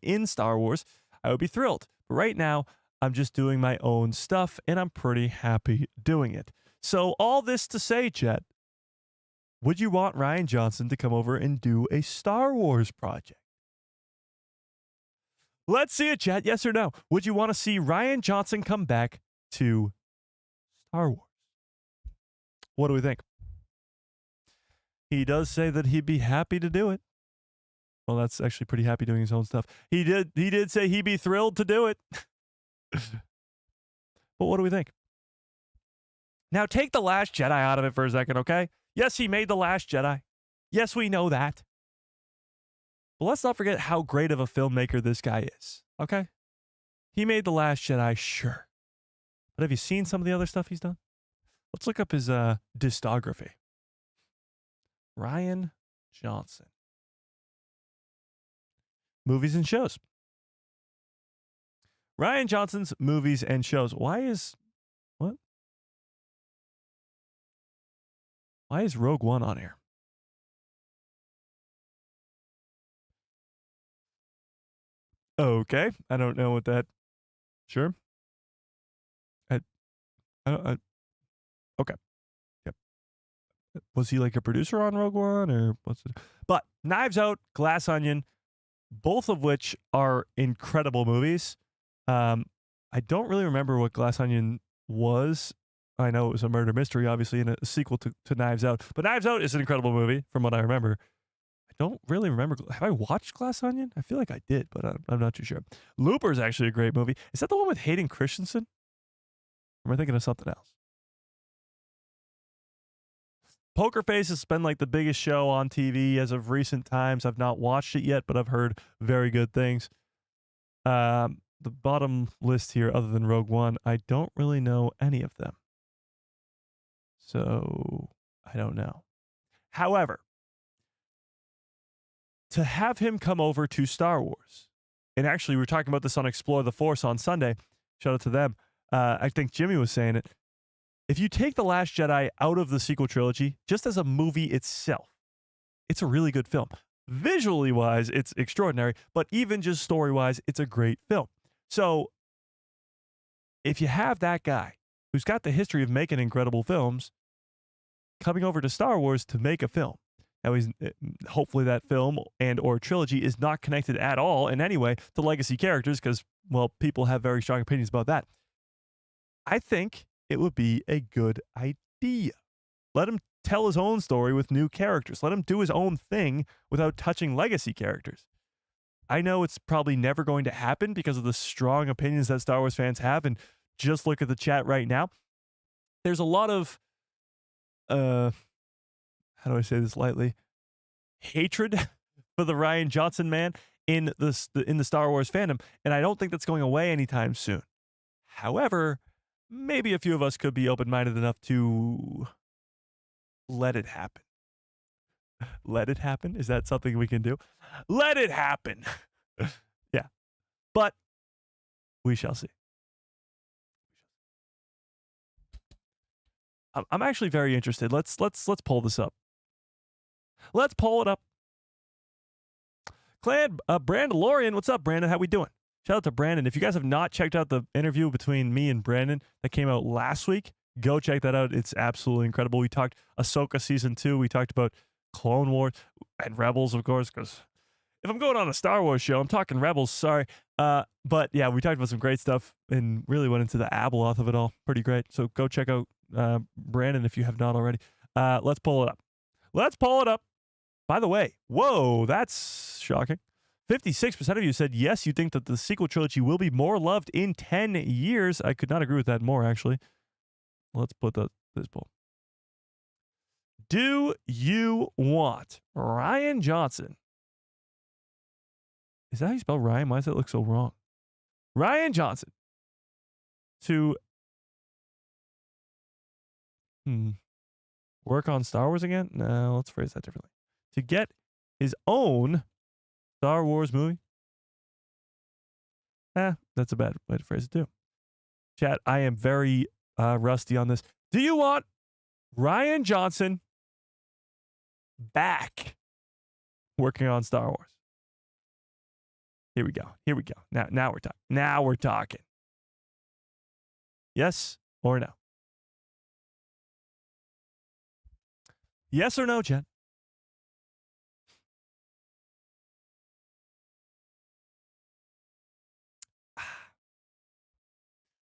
[SPEAKER 1] in Star Wars, I would be thrilled. But right now, I'm just doing my own stuff, and I'm pretty happy doing it. So all this to say, Chet, would you want Rian Johnson to come over and do a Star Wars project? Let's see it, Chet. Yes or no? Would you want to see Rian Johnson come back to Star Wars? What do we think? He does say that he'd be happy to do it. Well, that's actually pretty happy doing his own stuff. He did say he'd be thrilled to do it. But what do we think? Now, take The Last Jedi out of it for a second, okay? Yes, he made The Last Jedi. Yes, we know that. But let's not forget how great of a filmmaker this guy is, okay? He made The Last Jedi, sure. But have you seen some of the other stuff he's done? Let's look up his discography. Rian Johnson. Movies and shows. Rian Johnson's movies and shows. Why is Rogue One on here? Okay, I don't know what that. Sure. Okay. Yep. Was he like a producer on Rogue One or what's it? But Knives Out, Glass Onion, both of which are incredible movies. I don't really remember what Glass Onion was. I know it was a murder mystery, obviously, and a sequel to Knives Out. But Knives Out is an incredible movie, from what I remember. I don't really remember. Have I watched Glass Onion? I feel like I did, but I'm not too sure. Looper is actually a great movie. Is that the one with Hayden Christensen? Or am I thinking of something else? Poker Face has been like the biggest show on TV as of recent times. I've not watched it yet, but I've heard very good things. The bottom list here, other than Rogue One, I don't really know any of them. So, I don't know. However, to have him come over to Star Wars, and actually we were talking about this on Explore the Force on Sunday, shout out to them, I think Jimmy was saying it, if you take The Last Jedi out of the sequel trilogy, just as a movie itself, it's a really good film. Visually wise, it's extraordinary, but even just story wise, it's a great film. So, if you have that guy who's got the history of making incredible films coming over to Star Wars to make a film, now hopefully that film and or trilogy is not connected at all in any way to legacy characters because, well, people have very strong opinions about that. I think it would be a good idea. Let him tell his own story with new characters. Let him do his own thing without touching legacy characters. I know it's probably never going to happen because of the strong opinions that Star Wars fans have, and just look at the chat right now. There's a lot of, how do I say this lightly, hatred for the Rian Johnson man in the Star Wars fandom, and I don't think that's going away anytime soon. However, maybe a few of us could be open-minded enough to let it happen. Let it happen? Is that something we can do? Let it happen. Yeah. But we shall see. I'm actually very interested. Let's pull this up. Let's pull it up. Clan Brandalorian, what's up, Brandon? How we doing? Shout out to Brandon. If you guys have not checked out the interview between me and Brandon that came out last week, go check that out. It's absolutely incredible. We talked Ahsoka season 2. We talked about Clone Wars and Rebels, of course, because if I'm going on a Star Wars show, I'm talking Rebels, sorry. But yeah, we talked about some great stuff and really went into the Abeloth of it all. Pretty great. So go check out Brandon if you have not already. Let's pull it up. Let's pull it up. By the way, whoa, that's shocking. 56% of you said yes, you think that the sequel trilogy will be more loved in 10 years. I could not agree with that more, actually. Let's put this poll. Do you want Rian Johnson? Is that how you spell Ryan? Why does that look so wrong? Rian Johnson to work on Star Wars again? No, let's phrase that differently. To get his own Star Wars movie? That's a bad way to phrase it too. Chat, I am very rusty on this. Do you want Rian Johnson back working on Star Wars? Here we go. Here we go. Now we're talking. Now we're talking. Yes or no? Yes or no, Jen?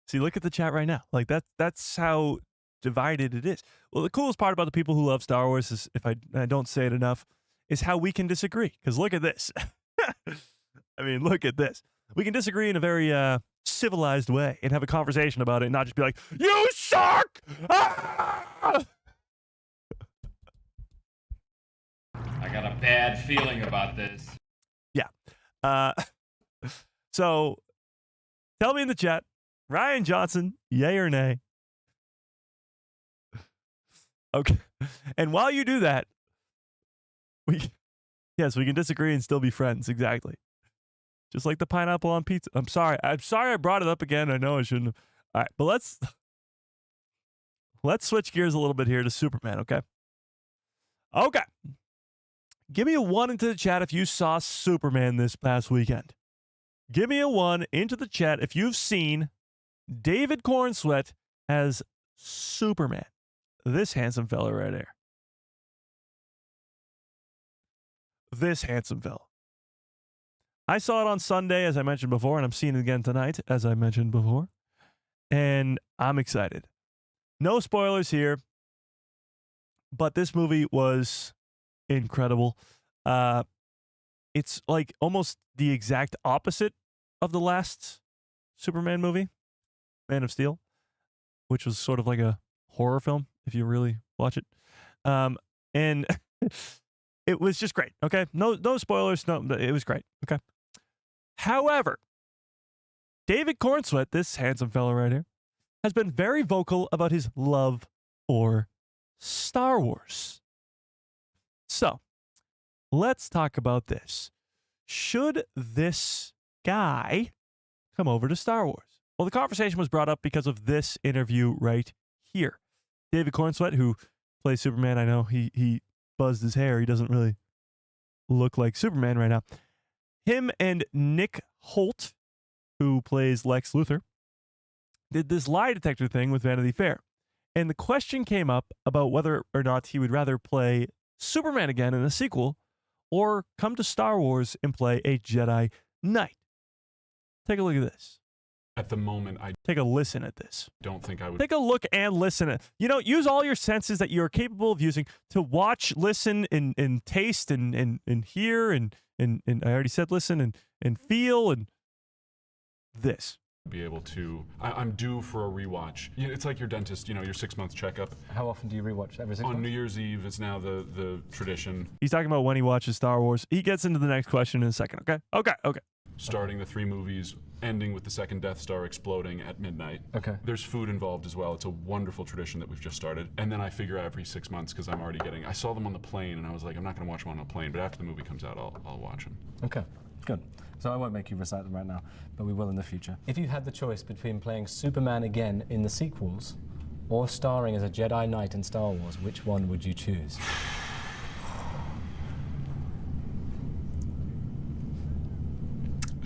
[SPEAKER 1] See, look at the chat right now. Like that's how divided it is. Well, the coolest part about the people who love Star Wars is, if I don't say it enough, is how we can disagree. Because look at this. I mean, look at this. We can disagree in a very civilized way and have a conversation about it and not just be like, you suck! Ah!
[SPEAKER 4] I got a bad feeling about this.
[SPEAKER 1] Yeah. So tell me in the chat, Rian Johnson, yay or nay? Okay. And while you do that, we can disagree and still be friends. Exactly. Just like the pineapple on pizza. I'm sorry I brought it up again. I know I shouldn't have. All right, but let's switch gears a little bit here to Superman, okay? Okay. Give me a 1 into the chat if you saw Superman this past weekend. Give me a 1 into the chat if you've seen David Corenswet as Superman. This handsome fella right here. This handsome fella. I saw it on Sunday, as I mentioned before, and I'm seeing it again tonight, as I mentioned before. And I'm excited. No spoilers here, but this movie was incredible. It's like almost the exact opposite of the last Superman movie, Man of Steel, which was sort of like a horror film, if you really watch it. And it was just great, okay? No spoilers, no, it was great, okay? However, David Corenswet, this handsome fellow right here, has been very vocal about his love for Star Wars. So, let's talk about this. Should this guy come over to Star Wars? Well, the conversation was brought up because of this interview right here. David Corenswet, who plays Superman, I know he buzzed his hair. He doesn't really look like Superman right now. Him and Nick Holt, who plays Lex Luthor, did this lie detector thing with Vanity Fair. And the question came up about whether or not he would rather play Superman again in a sequel or come to Star Wars and play a Jedi Knight. Take a look at this.
[SPEAKER 6] At the moment, I
[SPEAKER 1] Take a listen at this.
[SPEAKER 6] don't think I would.
[SPEAKER 1] Take a look and listen. Use all your senses that you're capable of using to watch, listen, and taste, and hear, and I already said listen, and feel, and this.
[SPEAKER 6] Be able to. I'm due for a rewatch. It's like your dentist, your 6-month checkup.
[SPEAKER 7] How often do you rewatch? Every 6 months?
[SPEAKER 6] On New Year's Eve is now the tradition.
[SPEAKER 1] He's talking about when he watches Star Wars. He gets into the next question in a second, okay? Okay.
[SPEAKER 6] Starting the 3 movies, ending with the second Death Star exploding at midnight.
[SPEAKER 7] Okay.
[SPEAKER 6] There's food involved as well. It's a wonderful tradition that we've just started. And then I figure every 6 months, because I'm already I saw them on the plane, and I was like, I'm not going to watch them on a plane, but after the movie comes out, I'll watch them.
[SPEAKER 7] Okay, good. So I won't make you recite them right now, but we will in the future. If you had the choice between playing Superman again in the sequels or starring as a Jedi Knight in Star Wars, which one would you choose?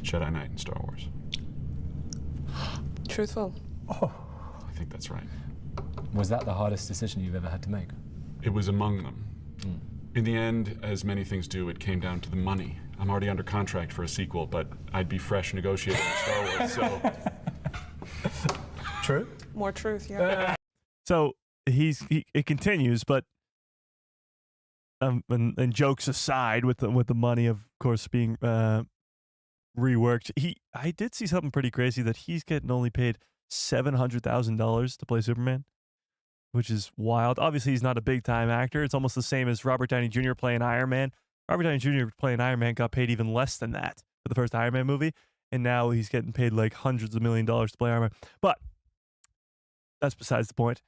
[SPEAKER 6] Jedi Knight in Star Wars.
[SPEAKER 8] Truthful.
[SPEAKER 6] I think that's right.
[SPEAKER 7] Was that the hardest decision you've ever had to make?
[SPEAKER 6] It was among them. In the end, as many things do, it came down to the money. I'm already under contract for a sequel, but I'd be fresh negotiating with Star Wars, so...
[SPEAKER 7] True?
[SPEAKER 8] More truth, yeah.
[SPEAKER 1] So it continues, but and jokes aside, with the money of course being reworked, I did see something pretty crazy that he's getting only paid $700,000 to play Superman, which is wild. Obviously, he's not a big time actor. It's almost the same as Robert Downey Jr. playing Iron Man. Robert Downey Jr. playing Iron Man got paid even less than that for the first Iron Man movie, and now he's getting paid like hundreds of $1 million to play Iron Man. But that's besides the point.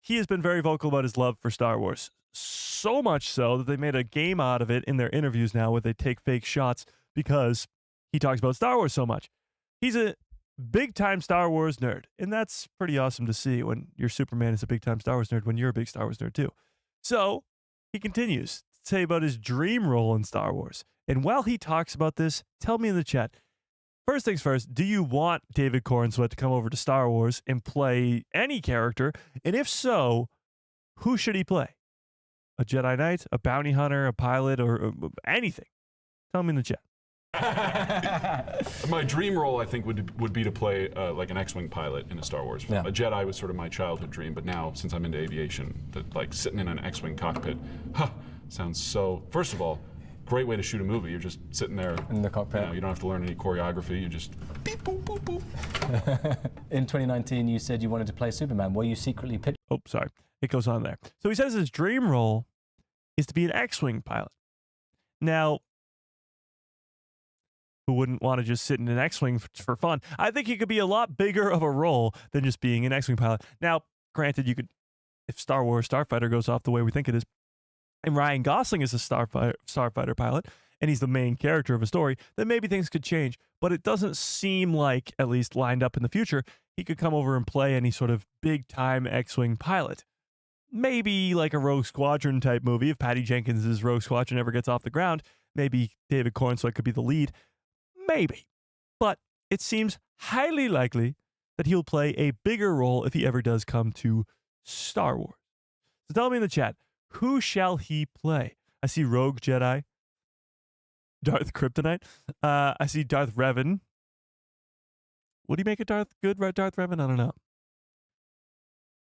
[SPEAKER 1] He has been very vocal about his love for Star Wars, so much so that they made a game out of it in their interviews now, where they take fake shots because he talks about Star Wars so much. He's a big-time Star Wars nerd, and that's pretty awesome to see when your Superman is a big-time Star Wars nerd when you're a big Star Wars nerd too. So he continues to say about his dream role in Star Wars And while he talks about this, tell me in the chat. First things first, do you want David Corenswet to come over to Star Wars and play any character? And if so, who should he play? A Jedi Knight, a bounty hunter, a pilot, or anything? Tell me in the chat.
[SPEAKER 6] My dream role, I think, would be to play like an X-wing pilot in a Star Wars film.
[SPEAKER 7] Yeah.
[SPEAKER 6] A Jedi was sort of my childhood dream, but now, since I'm into aviation, like sitting in an X-wing cockpit, sounds so. First of all, great way to shoot a movie. You're just sitting there
[SPEAKER 7] In the cockpit.
[SPEAKER 6] You know, you don't have to learn any choreography. You just beep boop boop boop.
[SPEAKER 7] In 2019, you said you wanted to play Superman. Were you secretly pitched?
[SPEAKER 1] Oh, sorry. It goes on there. So he says his dream role is to be an X-wing pilot. Now, who wouldn't want to just sit in an X-wing for fun? I think he could be a lot bigger of a role than just being an X-wing pilot. Now, granted, you could, if Star Wars Starfighter goes off the way we think it is, and Ryan Gosling is a Starfighter pilot, and he's the main character of a story, then maybe things could change. But it doesn't seem like, at least lined up in the future, he could come over and play any sort of big-time X-wing pilot. Maybe like a Rogue Squadron type movie. If Patty Jenkins' Rogue Squadron ever gets off the ground, maybe David Corenswet could be the lead. Maybe. But it seems highly likely that he'll play a bigger role if he ever does come to Star Wars. So tell me in the chat, who shall he play? I see Rogue Jedi, Darth Kryptonite. I see Darth Revan. Would he make a Darth Revan? I don't know.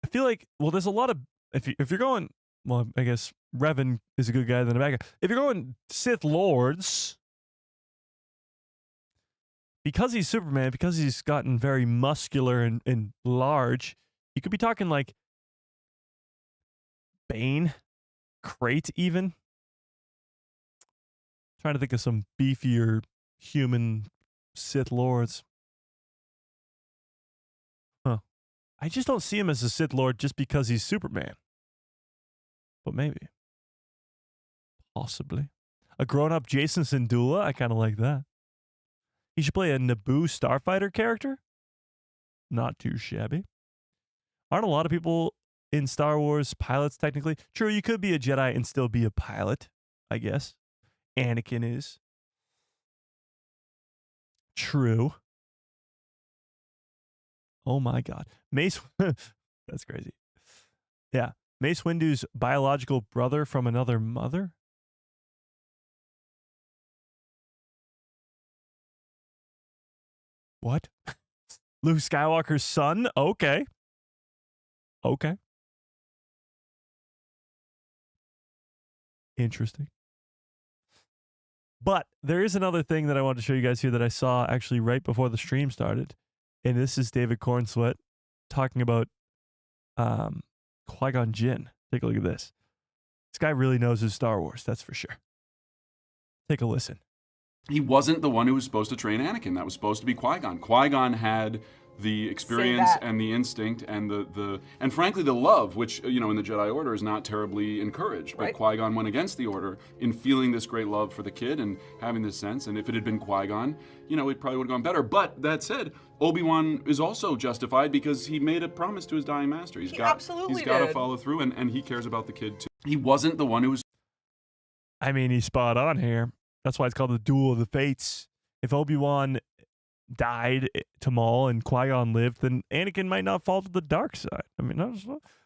[SPEAKER 1] I feel like, well, there's a lot of, if you're going, well, I guess Revan is a good guy than a bad guy. If you're going Sith Lords, because he's Superman, because he's gotten very muscular and large, you could be talking like Bane, Crate even. Trying to think of some beefier human Sith Lords. Huh. I just don't see him as a Sith Lord just because he's Superman. But maybe. Possibly. A grown-up Jason Syndulla? I kind of like that. He should play a Naboo Starfighter character? Not too shabby. Aren't a lot of people in Star Wars pilots, technically? True, you could be a Jedi and still be a pilot, I guess. Anakin is. True. Oh my God. Mace, that's crazy. Yeah. Mace Windu's biological brother from another mother? What? Luke Skywalker's son? Okay. Okay. Interesting. But there is another thing that I want to show you guys here that I saw actually right before the stream started. And this is David Corenswet talking about Qui-Gon Jinn. Take a look at this. This guy really knows his Star Wars, that's for sure. Take a listen.
[SPEAKER 8] He wasn't the one who was supposed to train Anakin. That was supposed to be Qui-Gon. Qui-Gon had the experience and the instinct and and frankly the love, which in the Jedi Order is not terribly encouraged. But Qui-Gon went against the Order in feeling this great love for the kid and having this sense. And if it had been Qui-Gon, it probably would have gone better. But that said, Obi-Wan is also justified because he made a promise to his dying master. He's got to follow through, and he cares about the kid too. He wasn't the one who was.
[SPEAKER 1] I mean, he's spot on here. That's why it's called the Duel of the Fates. If Obi-Wan died to Maul and Qui-Gon lived, then Anakin might not fall to the dark side. I mean,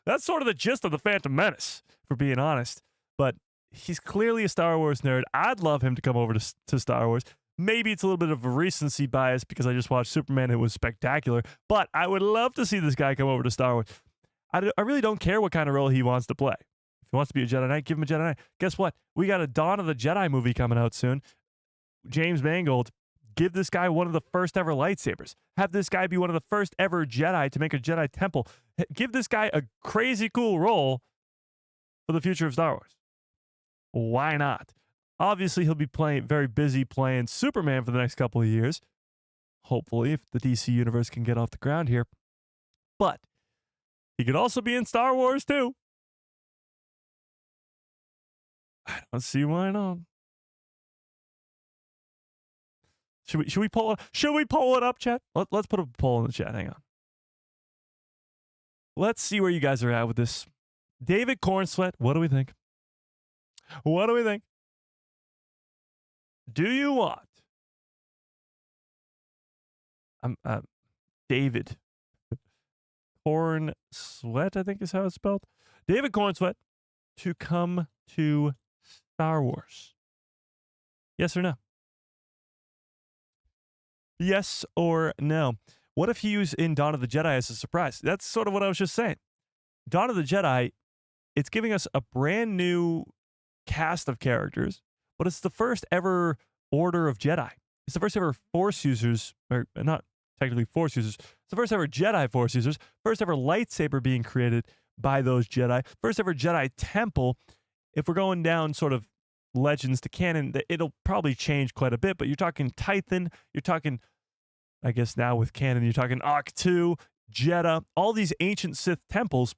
[SPEAKER 1] that's sort of the gist of the Phantom Menace, for being honest. But he's clearly a Star Wars nerd. I'd love him to come over to Star Wars. Maybe it's a little bit of a recency bias because I just watched Superman. It was spectacular. But I would love to see this guy come over to Star Wars. I really don't care what kind of role he wants to play. If he wants to be a Jedi Knight, give him a Jedi Knight. Guess what? We got a Dawn of the Jedi movie coming out soon. James Mangold, give this guy one of the first ever lightsabers. Have this guy be one of the first ever Jedi to make a Jedi temple. Give this guy a crazy cool role for the future of Star Wars. Why not? Obviously, he'll be very busy playing Superman for the next couple of years. Hopefully, if the DC universe can get off the ground here. But he could also be in Star Wars too. I don't see why not. Should we poll it? Should we poll it up, chat? Let's put a poll in the chat. Hang on. Let's see where you guys are at with this. David Corenswet, what do we think? What do we think? Do you want David Corenswet, I think is how it's spelled. David Corenswet to come to Star Wars? Yes or no? Yes or no? What if he was in Dawn of the Jedi as a surprise? That's sort of what I was just saying. Dawn of the Jedi, it's giving us a brand new cast of characters, but it's the first ever Order of Jedi. It's the first ever Force users, or not technically Force users. It's the first ever Jedi Force users, first ever lightsaber being created by those Jedi, first ever Jedi temple. If we're going down sort of legends to canon, it'll probably change quite a bit, but you're talking Tython, you're talking, I guess now with canon, you're talking Ahch-To, Jeddah, all these ancient Sith temples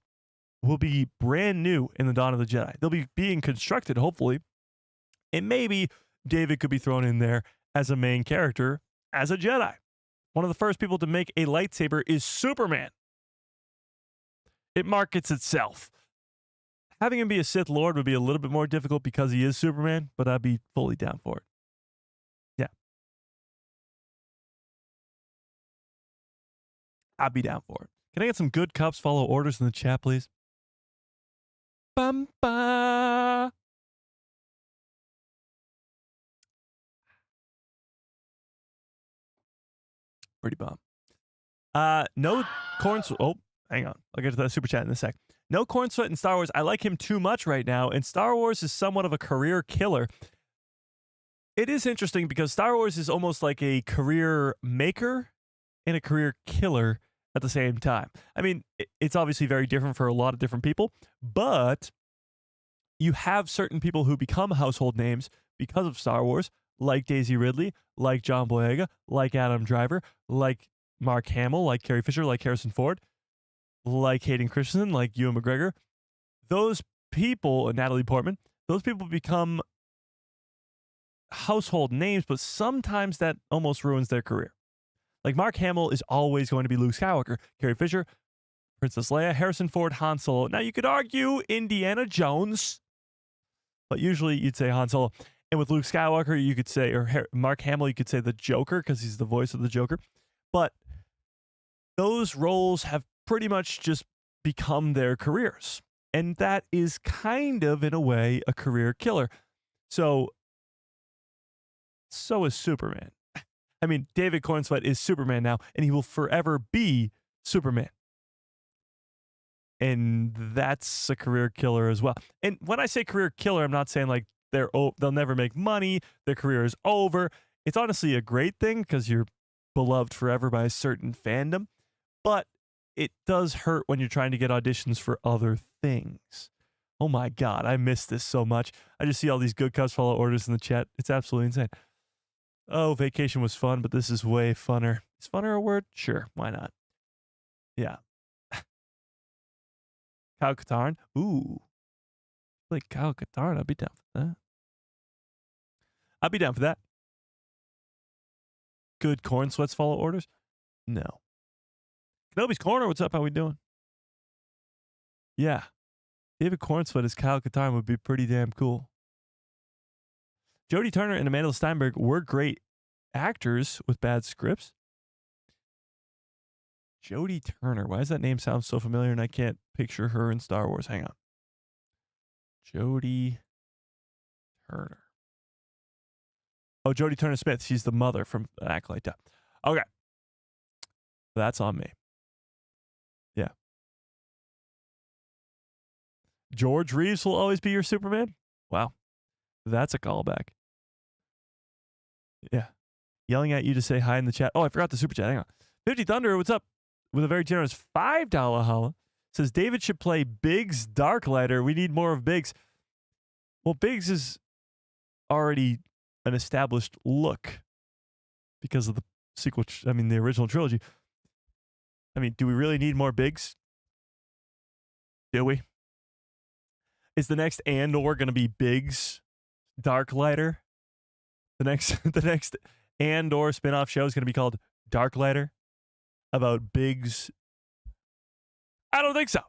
[SPEAKER 1] will be brand new in the Dawn of the Jedi. They'll be being constructed, hopefully, and maybe David could be thrown in there as a main character, as a Jedi. One of the first people to make a lightsaber is Superman. It markets itself. Having him be a Sith Lord would be a little bit more difficult because he is Superman, but I'd be fully down for it. Yeah. I'd be down for it. Can I get some good cups follow orders in the chat, please? Bum ba. Pretty bum. No Corenswet. Oh, hang on. I'll get to that super chat in a sec. No Corenswet in Star Wars. I like him too much right now, and Star Wars is somewhat of a career killer. It is interesting because Star Wars is almost like a career maker and a career killer at the same time. I mean, it's obviously very different for a lot of different people, but you have certain people who become household names because of Star Wars, like Daisy Ridley, like John Boyega, like Adam Driver, like Mark Hamill, like Carrie Fisher, like Harrison Ford, like Hayden Christensen, like Ewan McGregor. Those people, Natalie Portman, those people become household names, but sometimes that almost ruins their career. Like Mark Hamill is always going to be Luke Skywalker, Carrie Fisher, Princess Leia, Harrison Ford, Han Solo. Now you could argue Indiana Jones, but usually you'd say Han Solo. And with Luke Skywalker, you could say, or Mark Hamill, you could say the Joker because he's the voice of the Joker. But those roles have pretty much just become their careers. And that is kind of, in a way, a career killer. So is Superman. I mean, David Corenswet is Superman now, and he will forever be Superman. And that's a career killer as well. And when I say career killer, I'm not saying like they'll never make money, their career is over. It's honestly a great thing because you're beloved forever by a certain fandom. But it does hurt when you're trying to get auditions for other things. Oh my God, I miss this so much. I just see all these good cups follow orders in the chat. It's absolutely insane. Oh, vacation was fun, but this is way funner. Is funner a word? Sure, why not? Yeah. Kyle Katarn? Ooh. Like Kyle Katarn, I'd be down for that. I'd be down for that. Good Corenswet's follow orders? No. Kenobi's Corner, what's up? How we doing? Yeah. David Corenswet as Kyle Katarn would be pretty damn cool. Jodie Turner and Amanda Steinberg were great actors with bad scripts. Jodie Turner. Why does that name sound so familiar and I can't picture her in Star Wars? Hang on. Jodie Turner. Oh, Jodie Turner-Smith. She's the mother from Acolyte. Okay. That's on me. Yeah. George Reeves will always be your Superman? Wow. That's a callback. Yeah. Yelling at you to say hi in the chat. Oh, I forgot the super chat. Hang on. 50 Thunder, what's up? With a very generous $5 holla. Says David should play Biggs Darklighter. We need more of Biggs. Well, Biggs is already an established look because of the sequel, the original trilogy. I mean, do we really need more Biggs? Do we? Is the next Andor going to be Biggs Darklighter? The next Andor spinoff show is going to be called Darklighter about Biggs. I don't think so.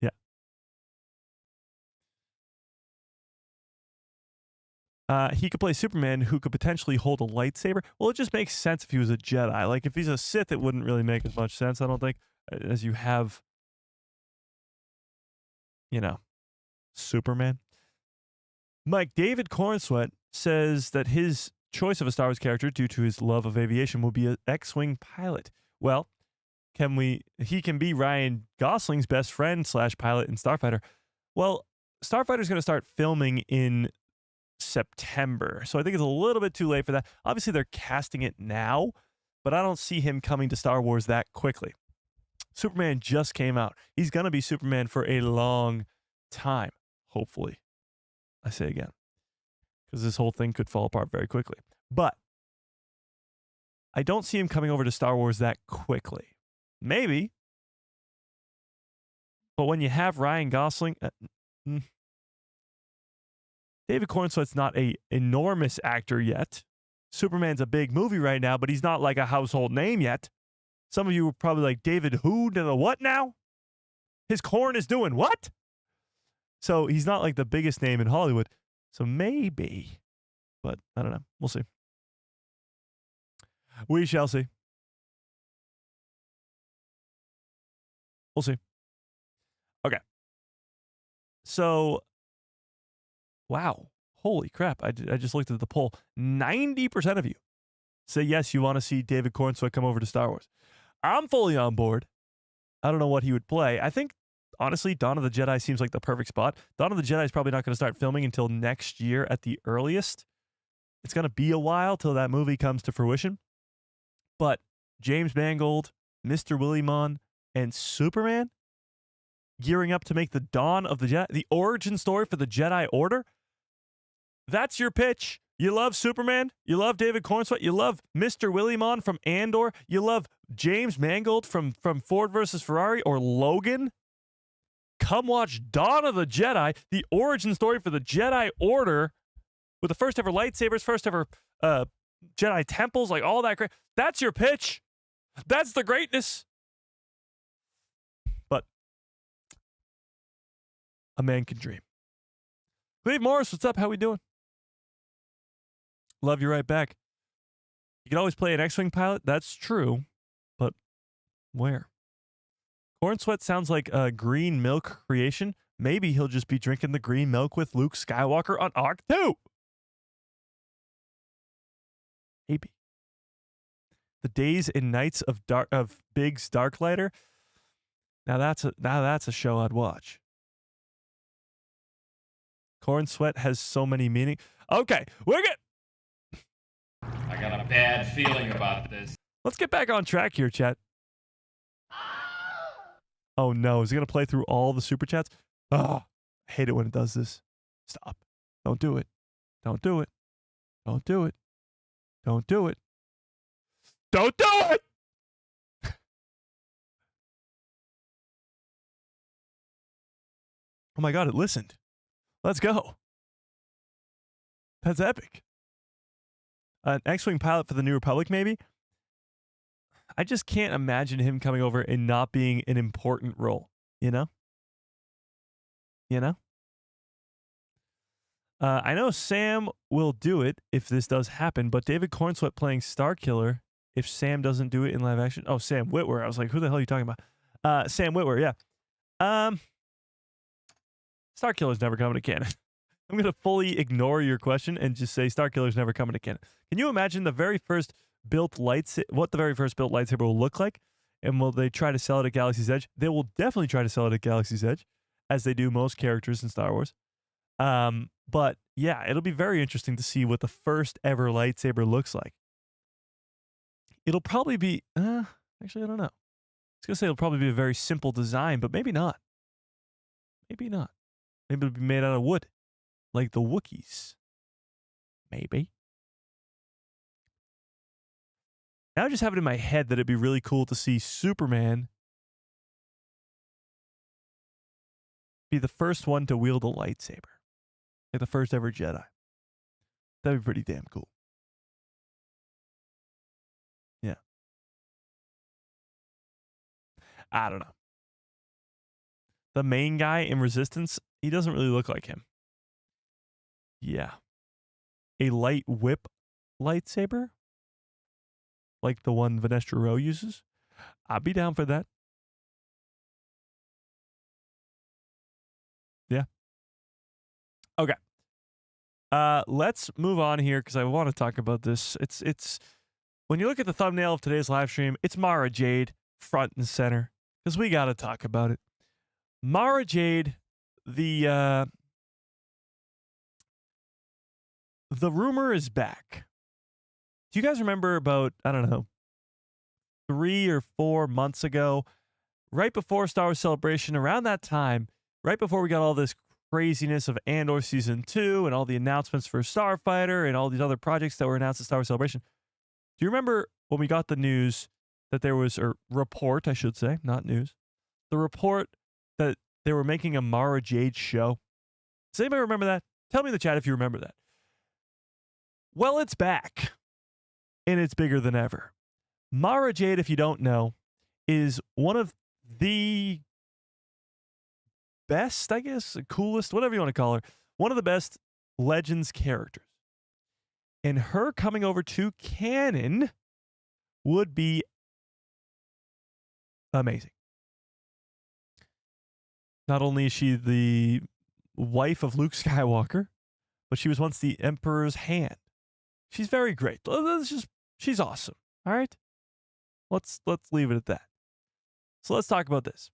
[SPEAKER 1] Yeah. He could play Superman, who could potentially hold a lightsaber. Well, it just makes sense if he was a Jedi. Like, if he's a Sith, it wouldn't really make as much sense, I don't think, as you have, you know, Superman. Mike, David Corenswet says that his choice of a Star Wars character, due to his love of aviation, will be an X-Wing pilot. Well, he can be Ryan Gosling's best friend / pilot in Starfighter. Well, Starfighter's going to start filming in September, so I think it's a little bit too late for that. Obviously, they're casting it now, but I don't see him coming to Star Wars that quickly. Superman just came out. He's going to be Superman for a long time, hopefully. I say again, because this whole thing could fall apart very quickly. But I don't see him coming over to Star Wars that quickly. Maybe. But when you have Ryan Gosling, David Corenswet's not a enormous actor yet. Superman's a big movie right now, but he's not like a household name yet. Some of you were probably like, David who to the what now? His corn is doing what? So he's not like the biggest name in Hollywood. So maybe. But I don't know. We'll see. We shall see. We'll see. Okay. So, wow. Holy crap. I just looked at the poll. 90% of you say yes, you want to see David Corenswet come over to Star Wars. I'm fully on board. I don't know what he would play. I think, honestly, Dawn of the Jedi seems like the perfect spot. Dawn of the Jedi is probably not going to start filming until next year at the earliest. It's going to be a while till that movie comes to fruition. But James Mangold, Mr. Willimon, and Superman gearing up to make the Dawn of the Jedi, the origin story for the Jedi Order. That's your pitch. You love Superman. You love David Corenswet. You love Mr. Willimon from Andor. You love James Mangold from Ford versus Ferrari or Logan. Come watch Dawn of the Jedi, the origin story for the Jedi Order, with the first ever lightsabers, first ever Jedi temples, like all that great. That's your pitch. That's the greatness. But a man can dream. Cleve Morris, what's up? How we doing? Love you right back. You can always play an X-Wing pilot. That's true. But where? Corenswet sounds like a green milk creation. Maybe he'll just be drinking the green milk with Luke Skywalker on Arc 2. Maybe. The Days and Nights of Biggs Darklighter. Now that's a show I'd watch. Corenswet has so many meanings. Okay, we're good.
[SPEAKER 4] I got a bad feeling about this.
[SPEAKER 1] Let's get back on track here, chat. Oh no, is he gonna play through all the super chats? Oh, I hate it when it does this. Stop. Don't do it. Don't do it. Don't do it. Don't do it. Don't do it! Oh my god, it listened. Let's go. That's epic. An X-Wing pilot for the New Republic, maybe? I just can't imagine him coming over and not being an important role, you know? You know? I know Sam will do it if this does happen, but David Corenswet playing Starkiller if Sam doesn't do it in live action. Oh, Sam Witwer. I was like, who the hell are you talking about? Sam Witwer, yeah. Starkiller's never coming to canon. I'm going to fully ignore your question and just say Starkiller's never coming to canon. Can you imagine what the very first built lightsaber will look like? And will they try to sell it at Galaxy's Edge? They will definitely try to sell it at Galaxy's Edge, as they do most characters in Star Wars. But yeah, it'll be very interesting to see what the first ever lightsaber looks like. It'll probably be, actually, I don't know. I was going to say it'll probably be a very simple design, but maybe not. Maybe not. Maybe it'll be made out of wood, like the Wookiees. Maybe. Now I just have it in my head that it'd be really cool to see Superman be the first one to wield a lightsaber. Like the first ever Jedi. That'd be pretty damn cool. Yeah. I don't know. The main guy in Resistance, he doesn't really look like him. Yeah. a light whip lightsaber, like the one Vanestra Rowe uses, I'd be down for that. Yeah. Okay. Let's move on here because I want to talk about this. It's when you look at the thumbnail of today's live stream, it's Mara Jade front and center because we got to talk about it. Mara Jade, the rumor is back. Do you guys remember about, I don't know, 3 or 4 months ago, right before Star Wars Celebration, around that time, right before we got all this craziness of Andor Season 2 and all the announcements for Starfighter and all these other projects that were announced at Star Wars Celebration, do you remember when we got the news that there was, or report, I should say, not news, the report that they were making a Mara Jade show? Does anybody remember that? Tell me in the chat if you remember that. Well, it's back, and it's bigger than ever. Mara Jade, if you don't know, is one of the best, I guess, coolest, whatever you want to call her, one of the best Legends characters. And her coming over to canon would be amazing. Not only is she the wife of Luke Skywalker, but she was once the Emperor's hand. She's very great. She's awesome. All right? Let's leave it at that. So let's talk about this.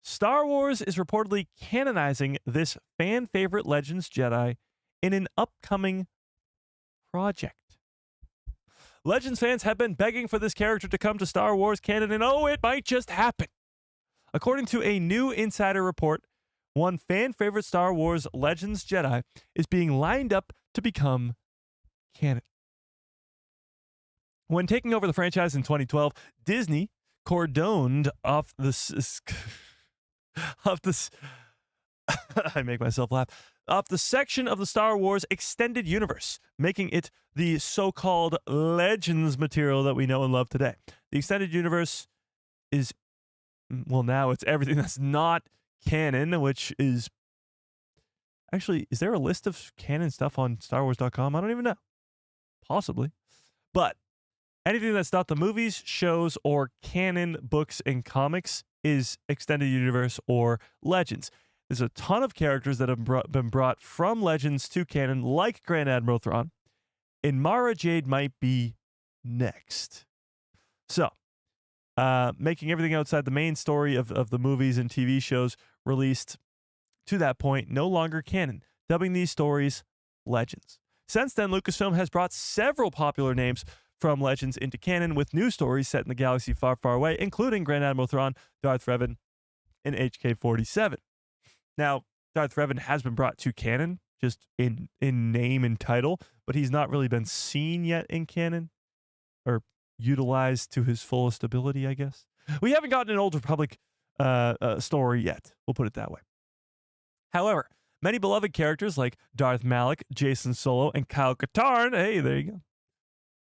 [SPEAKER 1] Star Wars is reportedly canonizing this fan favorite Legends Jedi in an upcoming project. Legends fans have been begging for this character to come to Star Wars canon, and oh, it might just happen. According to a new insider report, one fan favorite Star Wars Legends Jedi is being lined up to become canon. When taking over the franchise in 2012, Disney cordoned off this I make myself laugh, off the section of the Star Wars extended universe, making it the so-called Legends material that we know and love today. The extended universe is, well, now it's everything that's not canon, which is actually, is there a list of canon stuff on StarWars.com? I don't even know. Possibly. But anything that's not the movies, shows, or canon books and comics is extended universe or Legends. There's a ton of characters that have been brought from Legends to canon, like Grand Admiral Thrawn, and Mara Jade might be next. So, making everything outside the main story of the movies and TV shows released to that point no longer canon, dubbing these stories Legends. Since then, Lucasfilm has brought several popular names from Legends into canon with new stories set in the galaxy far, far away, including Grand Admiral Thrawn, Darth Revan, and HK-47. Now, Darth Revan has been brought to canon, just in name and title, but he's not really been seen yet in canon, or utilized to his fullest ability, I guess. We haven't gotten an Old Republic story yet, we'll put it that way. However, many beloved characters like Darth Malak, Jason Solo, and Kyle Katarn, hey, there you go,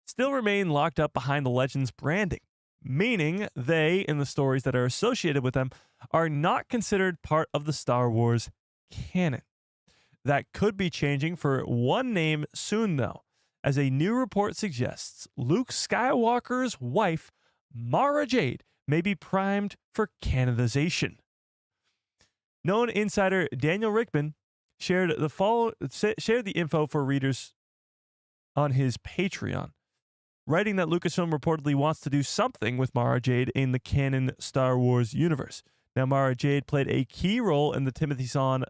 [SPEAKER 1] still remain locked up behind the Legends branding, meaning they, in the stories that are associated with them, are not considered part of the Star Wars canon. That could be changing for one name soon, though, as a new report suggests Luke Skywalker's wife, Mara Jade, may be primed for canonization. Known insider Daniel Rickman shared the info for readers on his Patreon, writing that Lucasfilm reportedly wants to do something with Mara Jade in the canon Star Wars universe. Now, Mara Jade played a key role in the Timothy Zahn's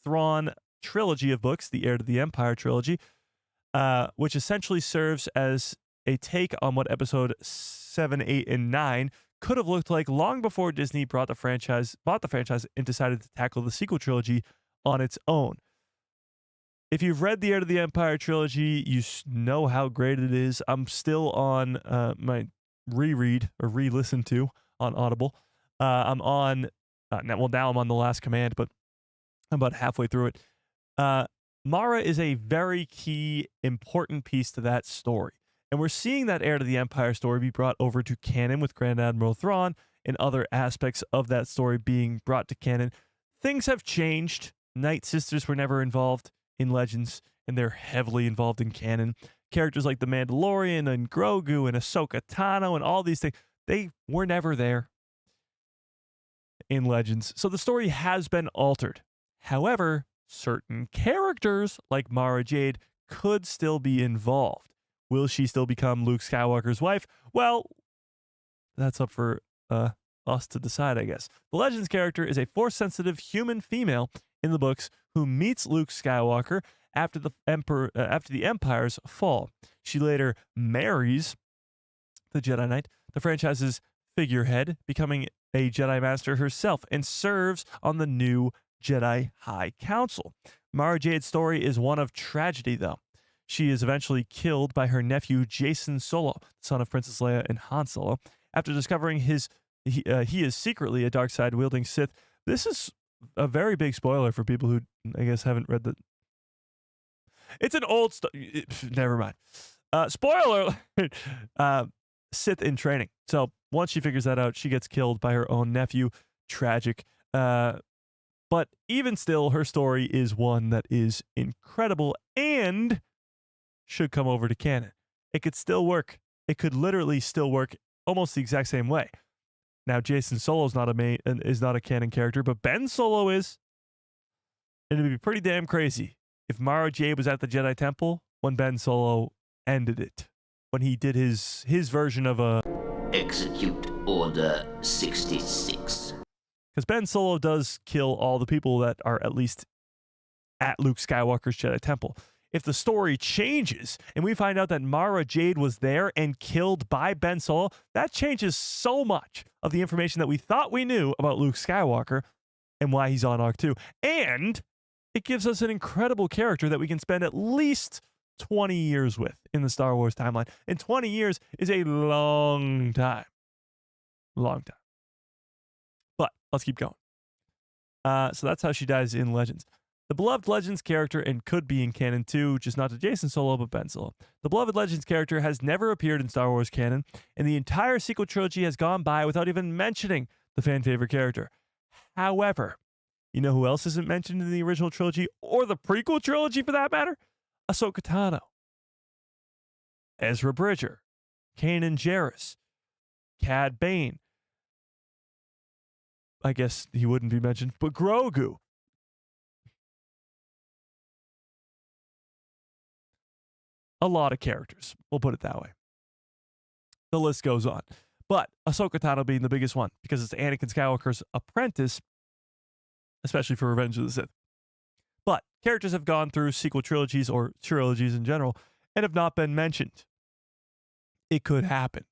[SPEAKER 1] Thrawn trilogy of books, the Heir to the Empire trilogy, which essentially serves as a take on what episode 7, 8, and 9 could have looked like long before Disney bought the franchise and decided to tackle the sequel trilogy on its own. If you've read the Heir to the Empire trilogy, you know how great it is. I'm still on my reread or re-listen to on Audible. I'm on, now I'm on The Last Command, but I'm about halfway through it. Mara is a very key, important piece to that story. And we're seeing that Heir to the Empire story be brought over to canon with Grand Admiral Thrawn and other aspects of that story being brought to canon. Things have changed. Night Sisters were never involved in Legends, and they're heavily involved in canon. Characters like the Mandalorian and Grogu and Ahsoka Tano and all these things, they were never there in Legends. So the story has been altered. However, certain characters like Mara Jade could still be involved. Will she still become Luke Skywalker's wife? Well, that's up for us to decide, I guess. The Legends character is a Force-sensitive human female in the books who meets Luke Skywalker after the Empire's fall. She later marries the Jedi Knight, the franchise's figurehead, becoming a Jedi Master herself, and serves on the new Jedi High Council. Mara Jade's story is one of tragedy, though. She is eventually killed by her nephew Jason Solo, son of Princess Leia and Han Solo, after discovering he is secretly a dark side wielding Sith. This is a very big spoiler for people who, I guess, haven't read the. It's an old never mind. Spoiler: Sith in training. So once she figures that out, she gets killed by her own nephew. Tragic. But even still, her story is one that is incredible and should come over to canon. It could still work. It could literally still work almost the exact same way. Now, Jason Solo is not a canon character, but Ben Solo is. And it'd be pretty damn crazy if Mara Jade was at the Jedi Temple when Ben Solo ended it, when he did his version of a
[SPEAKER 5] Execute Order 66.
[SPEAKER 1] Because Ben Solo does kill all the people that are at least at Luke Skywalker's Jedi Temple. If the story changes and we find out that Mara Jade was there and killed by Ben Solo, that changes so much of the information that we thought we knew about Luke Skywalker and why he's on Arc 2. And it gives us an incredible character that we can spend at least 20 years with in the Star Wars timeline. And 20 years is a long time. Long time. But let's keep going. So that's how she dies in Legends. The beloved Legends character, and could be in canon too, just not to Jason Solo, but Ben Solo. The beloved Legends character has never appeared in Star Wars canon, and the entire sequel trilogy has gone by without even mentioning the fan favorite character. However, you know who else isn't mentioned in the original trilogy, or the prequel trilogy for that matter? Ahsoka Tano, Ezra Bridger, Kanan Jarrus, Cad Bane. I guess he wouldn't be mentioned, but Grogu. A lot of characters, we'll put it that way. The list goes on. But Ahsoka Tano being the biggest one, because it's Anakin Skywalker's apprentice, especially for Revenge of the Sith. But characters have gone through sequel trilogies, or trilogies in general, and have not been mentioned. It could happen.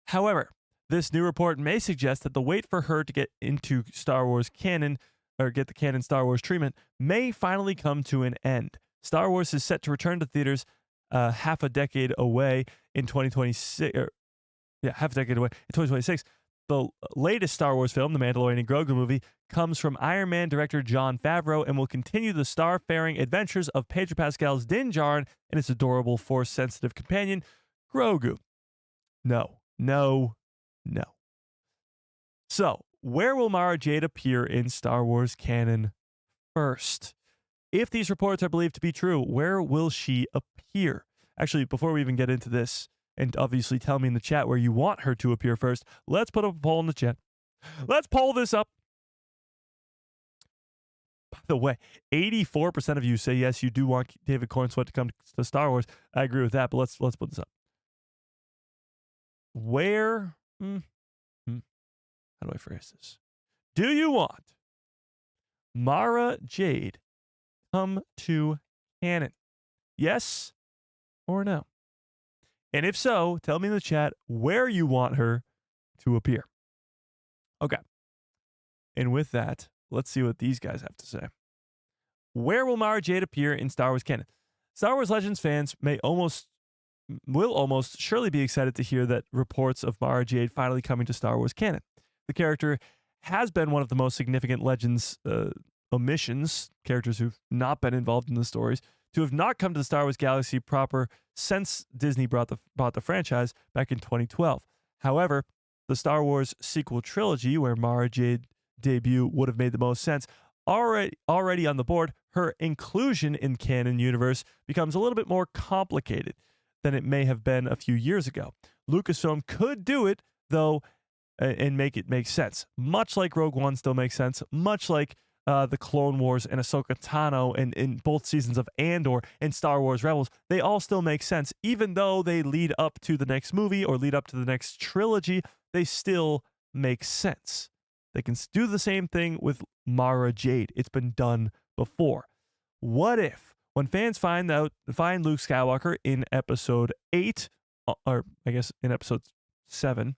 [SPEAKER 1] However, this new report may suggest that the wait for her to get into Star Wars canon, or get the canon Star Wars treatment, may finally come to an end. Star Wars is set to return to theaters half a decade away in 2026. Half a decade away in 2026. The latest Star Wars film, the Mandalorian and Grogu movie, comes from Iron Man director Jon Favreau and will continue the star-faring adventures of Pedro Pascal's Din Djarin and his adorable Force-sensitive companion, Grogu. No. So, where will Mara Jade appear in Star Wars canon first? If these reports are believed to be true, where will she appear? Actually, before we even get into this, and obviously tell me in the chat where you want her to appear first, let's put up a poll in the chat. Let's poll this up. By the way, 84% of you say yes, you do want David Corenswet to come to Star Wars. I agree with that, but let's put this up. Where? How do I phrase this? Do you want Mara Jade come to canon? Yes or no? And if so, tell me in the chat where you want her to appear. Okay. And with that, let's see what these guys have to say. Where will Mara Jade appear in Star Wars canon? Star Wars Legends fans will almost surely be excited to hear that reports of Mara Jade finally coming to Star Wars canon. The character has been one of the most significant Legends omissions, characters who've not been involved in the stories, to have not come to the Star Wars galaxy proper since Disney brought the franchise back in 2012. However, the Star Wars sequel trilogy, where Mara Jade debut would have made the most sense, already on the board, her inclusion in canon universe becomes a little bit more complicated than it may have been a few years ago. Lucasfilm could do it, though, and make it make sense. Much like Rogue One still makes sense, much like the Clone Wars and Ahsoka Tano and in both seasons of Andor and Star Wars Rebels, they all still make sense. Even though they lead up to the next movie or lead up to the next trilogy, they still make sense. They can do the same thing with Mara Jade. It's been done before. What if, when fans find Luke Skywalker in episode 8, or I guess in episode 7,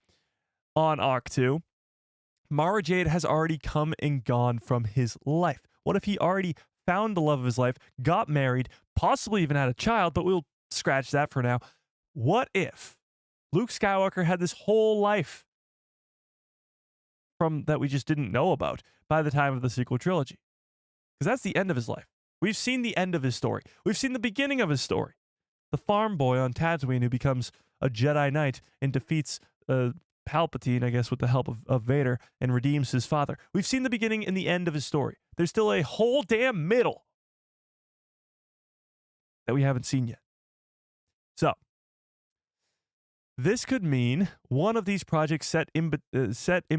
[SPEAKER 1] on Ahch-To, Mara Jade has already come and gone from his life? What if he already found the love of his life, got married, possibly even had a child, but we'll scratch that for now. What if Luke Skywalker had this whole life from that we just didn't know about by the time of the sequel trilogy? Because that's the end of his life. We've seen the end of his story. We've seen the beginning of his story. The farm boy on Tatooine who becomes a Jedi Knight and defeats Palpatine, I guess, with the help of Vader, and redeems his father. We've seen the beginning and the end of his story. There's still a whole damn middle that we haven't seen yet. So, this could mean one of these projects set in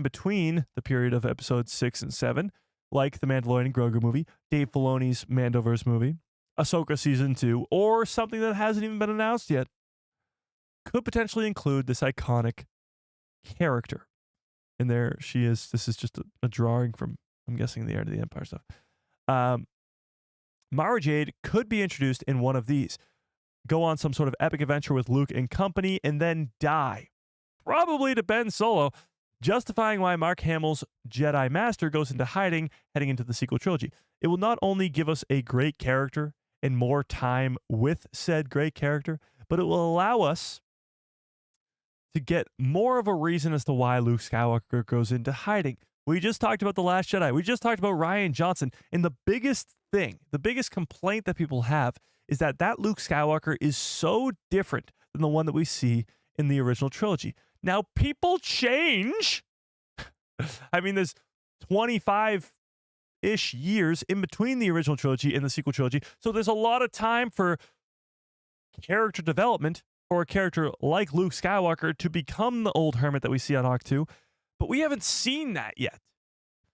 [SPEAKER 1] between the period of episodes 6 and 7, like the Mandalorian and Grogu movie, Dave Filoni's Mandoverse movie, Ahsoka Season 2, or something that hasn't even been announced yet, could potentially include this iconic character. And there she is. This is just a drawing from, I'm guessing, the Heir to the Empire stuff. Mara Jade could be introduced in one of these, go on some sort of epic adventure with Luke and company, and then die, probably to Ben Solo, justifying why Mark Hamill's Jedi Master goes into hiding heading into the sequel trilogy. It will not only give us a great character and more time with said great character, but it will allow us to get more of a reason as to why Luke Skywalker goes into hiding. We just talked about The Last Jedi. We just talked about Rian Johnson. And the biggest thing, the biggest complaint that people have is that Luke Skywalker is so different than the one that we see in the original trilogy. Now, people change. I mean, there's 25-ish years in between the original trilogy and the sequel trilogy. So there's a lot of time for character development for a character like Luke Skywalker to become the old hermit that we see on Ahch-To, but we haven't seen that yet.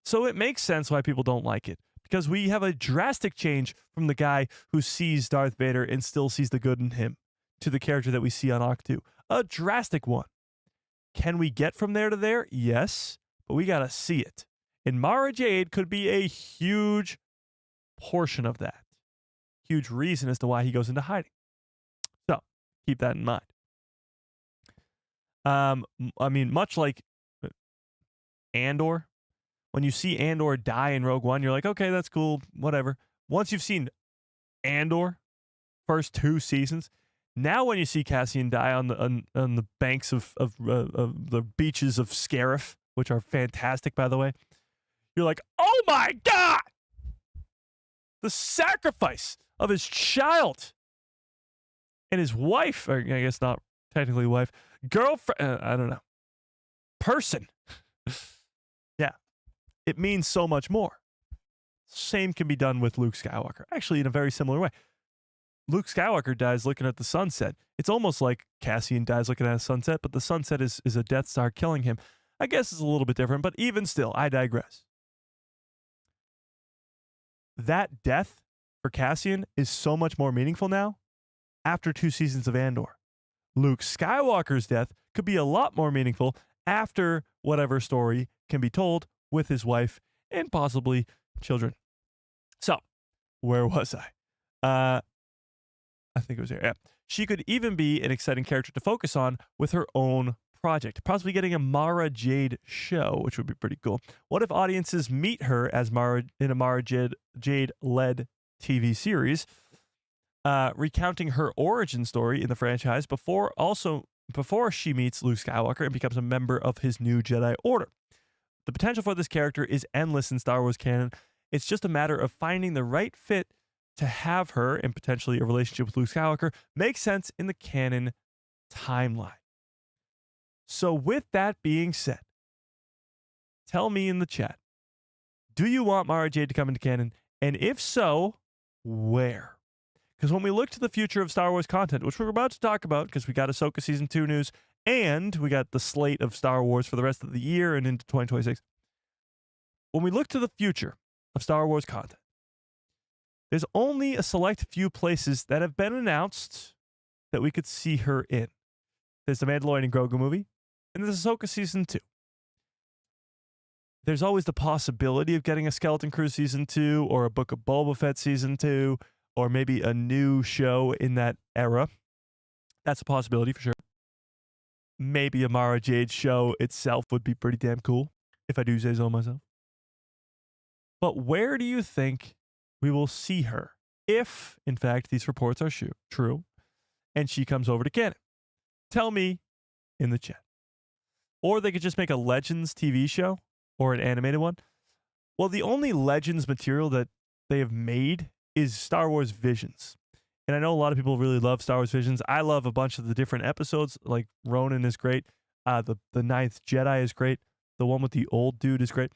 [SPEAKER 1] So it makes sense why people don't like it, because we have a drastic change from the guy who sees Darth Vader and still sees the good in him to the character that we see on Ahch-To. A drastic one. Can we get from there to there? Yes, but we got to see it. And Mara Jade could be a huge portion of that. Huge reason as to why he goes into hiding. So, keep that in mind. I mean, much like Andor, when you see Andor die in Rogue One, you're like, okay, that's cool, whatever. Once you've seen Andor, first 2 seasons, now when you see Cassian die on the banks of the beaches of Scarif, which are fantastic, by the way, you're like, oh my God! The sacrifice of his child and his wife, or I guess not technically wife, girlfriend, I don't know, person. Yeah, it means so much more. Same can be done with Luke Skywalker, actually in a very similar way. Luke Skywalker dies looking at the sunset. It's almost like Cassian dies looking at a sunset, but the sunset is a Death Star killing him. I guess it's a little bit different, but even still, I digress. That death for Cassian is so much more meaningful now after 2 seasons of Andor. Luke Skywalker's death could be a lot more meaningful after whatever story can be told with his wife and possibly children. So, where was I? I think it was here. Yeah. She could even be an exciting character to focus on with her own project, possibly getting a Mara Jade show, which would be pretty cool. What if audiences meet her as Mara in a Mara Jade-led TV series, recounting her origin story in the franchise before she meets Luke Skywalker and becomes a member of his new Jedi Order? The potential for this character is endless in Star Wars canon. It's just a matter of finding the right fit to have her, and potentially a relationship with Luke Skywalker, make sense in the canon timeline. So with that being said, tell me in the chat, Do you want Mara Jade to come into canon? And if so, where? Because when we look to the future of Star Wars content, which we're about to talk about, because we got Ahsoka Season 2 news, and we got the slate of Star Wars for the rest of the year and into 2026. When we look to the future of Star Wars content, there's only a select few places that have been announced that we could see her in. There's the Mandalorian and Grogu movie, and there's Ahsoka Season 2. There's always the possibility of getting a Skeleton Crew Season 2 or a Book of Boba Fett Season 2 or maybe a new show in that era. That's a possibility for sure. Maybe a Mara Jade show itself would be pretty damn cool, if I do say so myself. But where do you think we will see her if, in fact, these reports are true and she comes over to canon? Tell me in the chat. Or they could just make a Legends TV show or an animated one. Well, the only Legends material that they have made is Star Wars Visions. And I know a lot of people really love Star Wars Visions. I love a bunch of the different episodes. Like Ronan is great. The Ninth Jedi is great. The one with the old dude is great.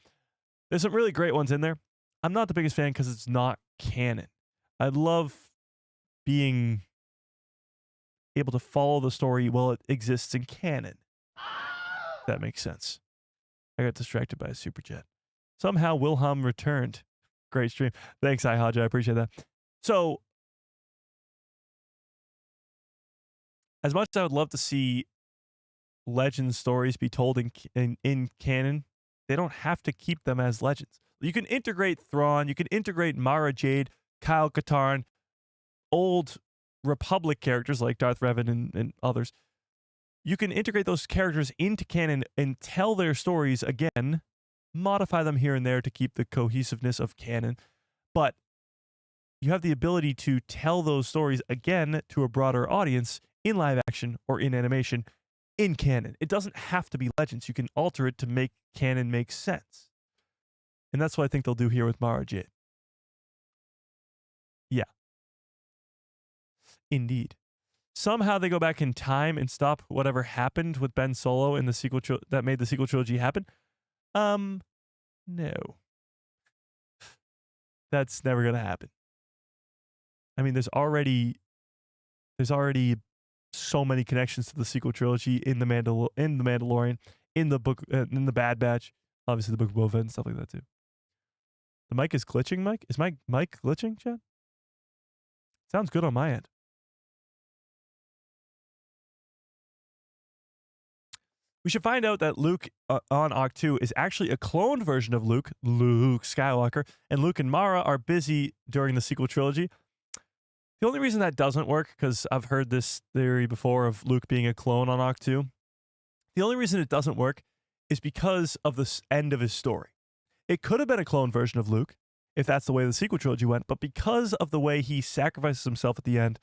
[SPEAKER 1] There's some really great ones in there. I'm not the biggest fan because it's not canon. I love being able to follow the story while it exists in canon. If that makes sense. I got distracted by a super chat. Somehow Wilhelm returned. Great stream. Thanks, iHodge. I appreciate that. So, as much as I would love to see legend stories be told in canon, they don't have to keep them as legends. You can integrate Thrawn, you can integrate Mara Jade, Kyle Katarn, old Republic characters like Darth Revan and others. You can integrate those characters into canon and tell their stories again, modify them here and there to keep the cohesiveness of canon, but you have the ability to tell those stories again to a broader audience in live action or in animation in canon. It doesn't have to be legends. You can alter it to make canon make sense. And that's what I think they'll do here with Mara Jade. Yeah. Indeed. Somehow they go back in time and stop whatever happened with Ben Solo in the sequel that made the sequel trilogy happen. No. That's never going to happen. I mean, there's already so many connections to the sequel trilogy in the Mandalorian, in the book, in the Bad Batch, obviously the Book of Boba Fett and stuff like that too. The mic is glitching, Mike? Is my mic glitching, Chad? Sounds good on my end. We should find out that Luke on Ahch-To is actually a cloned version of Luke Skywalker, and Luke and Mara are busy during the sequel trilogy. The only reason that doesn't work, because I've heard this theory before of Luke being a clone on Ahch-To, the only reason it doesn't work is because of the end of his story. It could have been a clone version of Luke, if that's the way the sequel trilogy went, but because of the way he sacrifices himself at the end,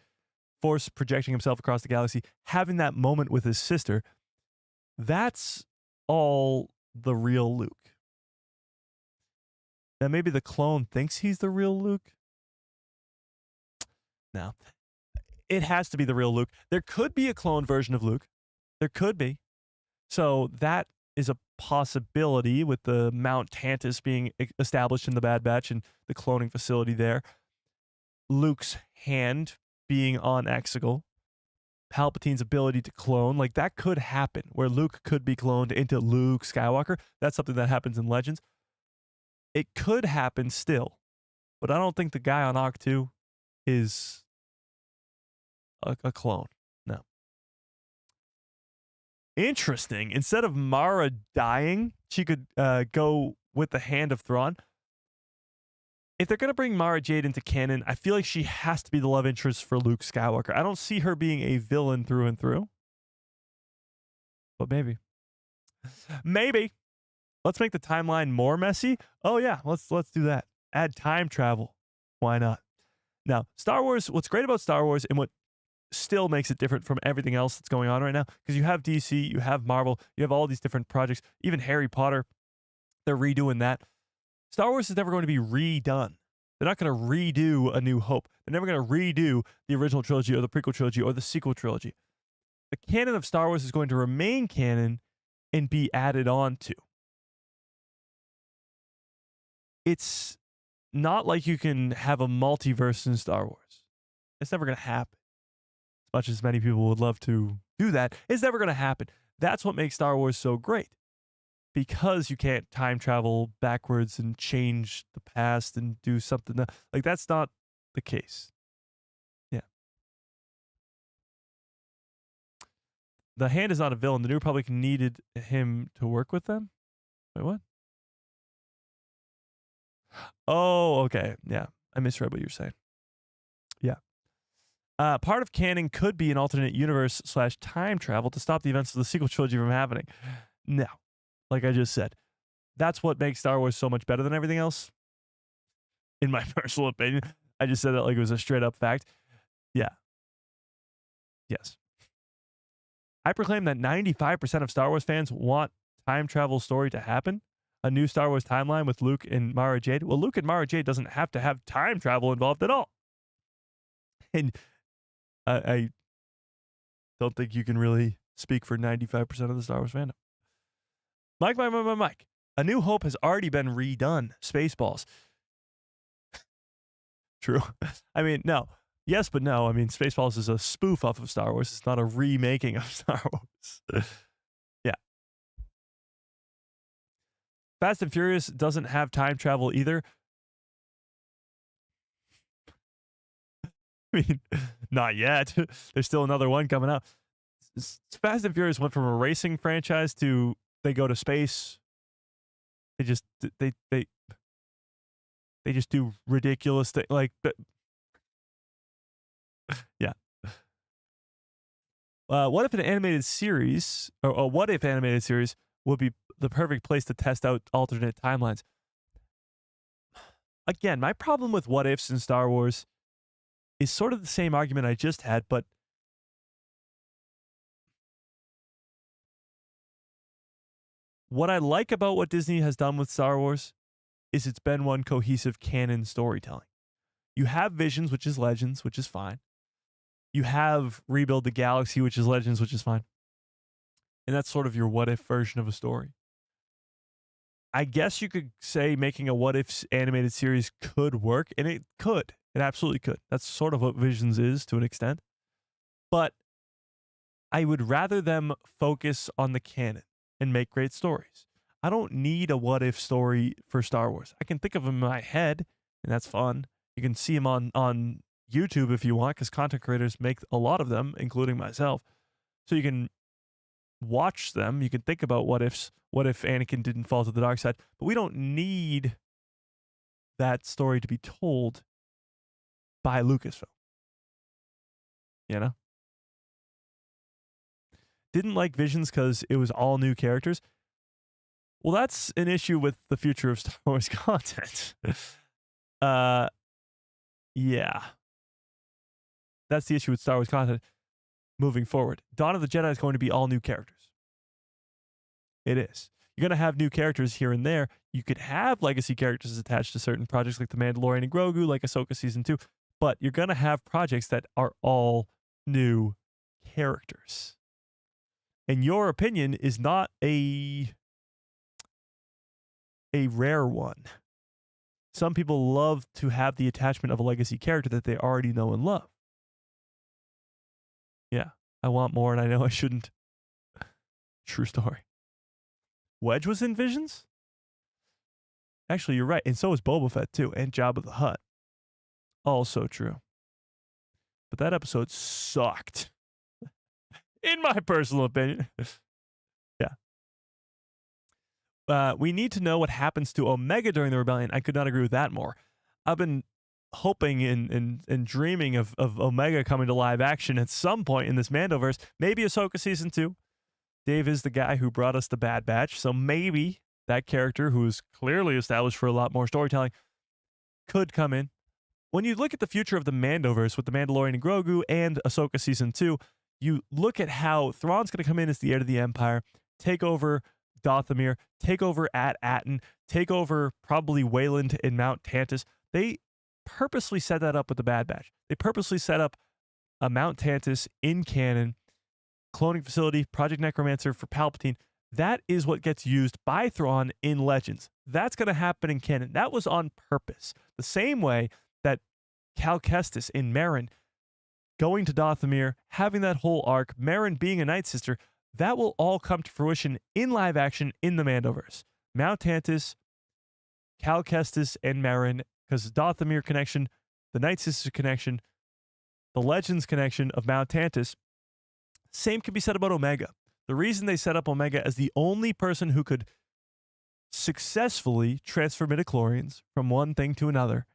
[SPEAKER 1] force projecting himself across the galaxy, having that moment with his sister, that's all the real Luke. Now, maybe the clone thinks he's the real Luke. No. It has to be the real Luke. There could be a clone version of Luke. There could be. So that is a possibility with the Mount Tantus being established in the Bad Batch and the cloning facility there. Luke's hand being on Exegol. Palpatine's ability to clone, like that could happen, where Luke could be cloned into Luke Skywalker. That's something that happens in Legends. It could happen still, but I don't think the guy on Ahch-To is a clone. No. Interesting. Instead of Mara dying, she could go with the hand of Thrawn. If they're going to bring Mara Jade into canon, I feel like she has to be the love interest for Luke Skywalker. I don't see her being a villain through and through. But maybe. Maybe. Let's make the timeline more messy. Oh yeah, let's do that. Add time travel. Why not? Now, Star Wars, what's great about Star Wars and what still makes it different from everything else that's going on right now, because you have DC, you have Marvel, you have all these different projects, even Harry Potter, they're redoing that. Star Wars is never going to be redone. They're not going to redo A New Hope. They're never going to redo the original trilogy or the prequel trilogy or the sequel trilogy. The canon of Star Wars is going to remain canon and be added on to. it's not like you can have a multiverse in Star Wars. It's never going to happen. As much as many people would love to do that, it's never going to happen. That's what makes Star Wars so great. Because you can't time travel backwards and change the past and do something like that's not the case. Yeah. The Hand is not a villain. The New Republic needed him to work with them. Wait, what? Oh, okay. Yeah. I misread what you were saying. Yeah. Part of canon could be an alternate universe / time travel to stop the events of the sequel trilogy from happening. No. Like I just said, that's what makes Star Wars so much better than everything else. In my personal opinion. I just said that like it was a straight up fact. Yeah. Yes. I proclaim that 95% of Star Wars fans want time travel story to happen. A new Star Wars timeline with Luke and Mara Jade. Well, Luke and Mara Jade doesn't have to have time travel involved at all. And I don't think you can really speak for 95% of the Star Wars fandom. Mike. A New Hope has already been redone. Spaceballs. True. I mean, no. Yes, but no. I mean, Spaceballs is a spoof off of Star Wars. It's not a remaking of Star Wars. Yeah. Fast and Furious doesn't have time travel either. I mean, not yet. There's still another one coming out. Fast and Furious went from a racing franchise to they go to space. They just do ridiculous things like yeah. What if an animated series or what if animated series would be the perfect place to test out alternate timelines? Again, my problem with what ifs in Star Wars is sort of the same argument I just had, but what I like about what Disney has done with Star Wars is it's been one cohesive canon storytelling. You have Visions, which is Legends, which is fine. You have Rebuild the Galaxy, which is Legends, which is fine. And that's sort of your what if version of a story. I guess you could say making a what if animated series could work, and it could. It absolutely could. That's sort of what Visions is to an extent. But I would rather them focus on the canon and make great stories. I don't need a what if story for Star Wars. I can think of them in my head, and that's fun. You can see them on YouTube if you want, because content creators make a lot of them, including myself. So you can watch them. You can think about what ifs. What if Anakin didn't fall to the dark side? But we don't need that story to be told by Lucasfilm. You know? Didn't like Visions because it was all new characters. Well, that's an issue with the future of Star Wars content. Yeah. That's the issue with Star Wars content moving forward. Dawn of the Jedi is going to be all new characters. It is. You're going to have new characters here and there. You could have legacy characters attached to certain projects like The Mandalorian and Grogu, like Ahsoka Season 2. But you're going to have projects that are all new characters. And your opinion is not a rare one. Some people love to have the attachment of a legacy character that they already know and love. Yeah, I want more and I know I shouldn't. True story. Wedge was in Visions? Actually, you're right. And so was Boba Fett too, and Jabba the Hutt. Also true. But that episode sucked. In my personal opinion. Yeah. We need to know what happens to Omega during the rebellion. I could not agree with that more. I've been hoping and dreaming of Omega coming to live action at some point in this Mandoverse. Maybe Ahsoka Season 2. Dave is the guy who brought us the Bad Batch, so maybe that character, who is clearly established for a lot more storytelling, could come in. When you look at the future of the Mandoverse with the Mandalorian and Grogu and Ahsoka Season 2, you look at how Thrawn's going to come in as the heir to the Empire, take over Dothamir, take over Atten, take over probably Wayland and Mount Tantus. They purposely set that up with the Bad Batch. They purposely set up a Mount Tantus in canon, cloning facility, Project Necromancer for Palpatine. That is what gets used by Thrawn in Legends. That's going to happen in canon. That was on purpose. The same way that Cal Kestis in Merrin going to Dathomir, having that whole arc, Merrin being a Night Sister, that will all come to fruition in live action in the Mandoverse. Mount Tantis, Cal Kestis, and Merrin, because Dathomir connection, the Night Sister connection, the Legends connection of Mount Tantis. Same can be said about Omega. The reason they set up Omega as the only person who could successfully transfer midichlorians from one thing to another,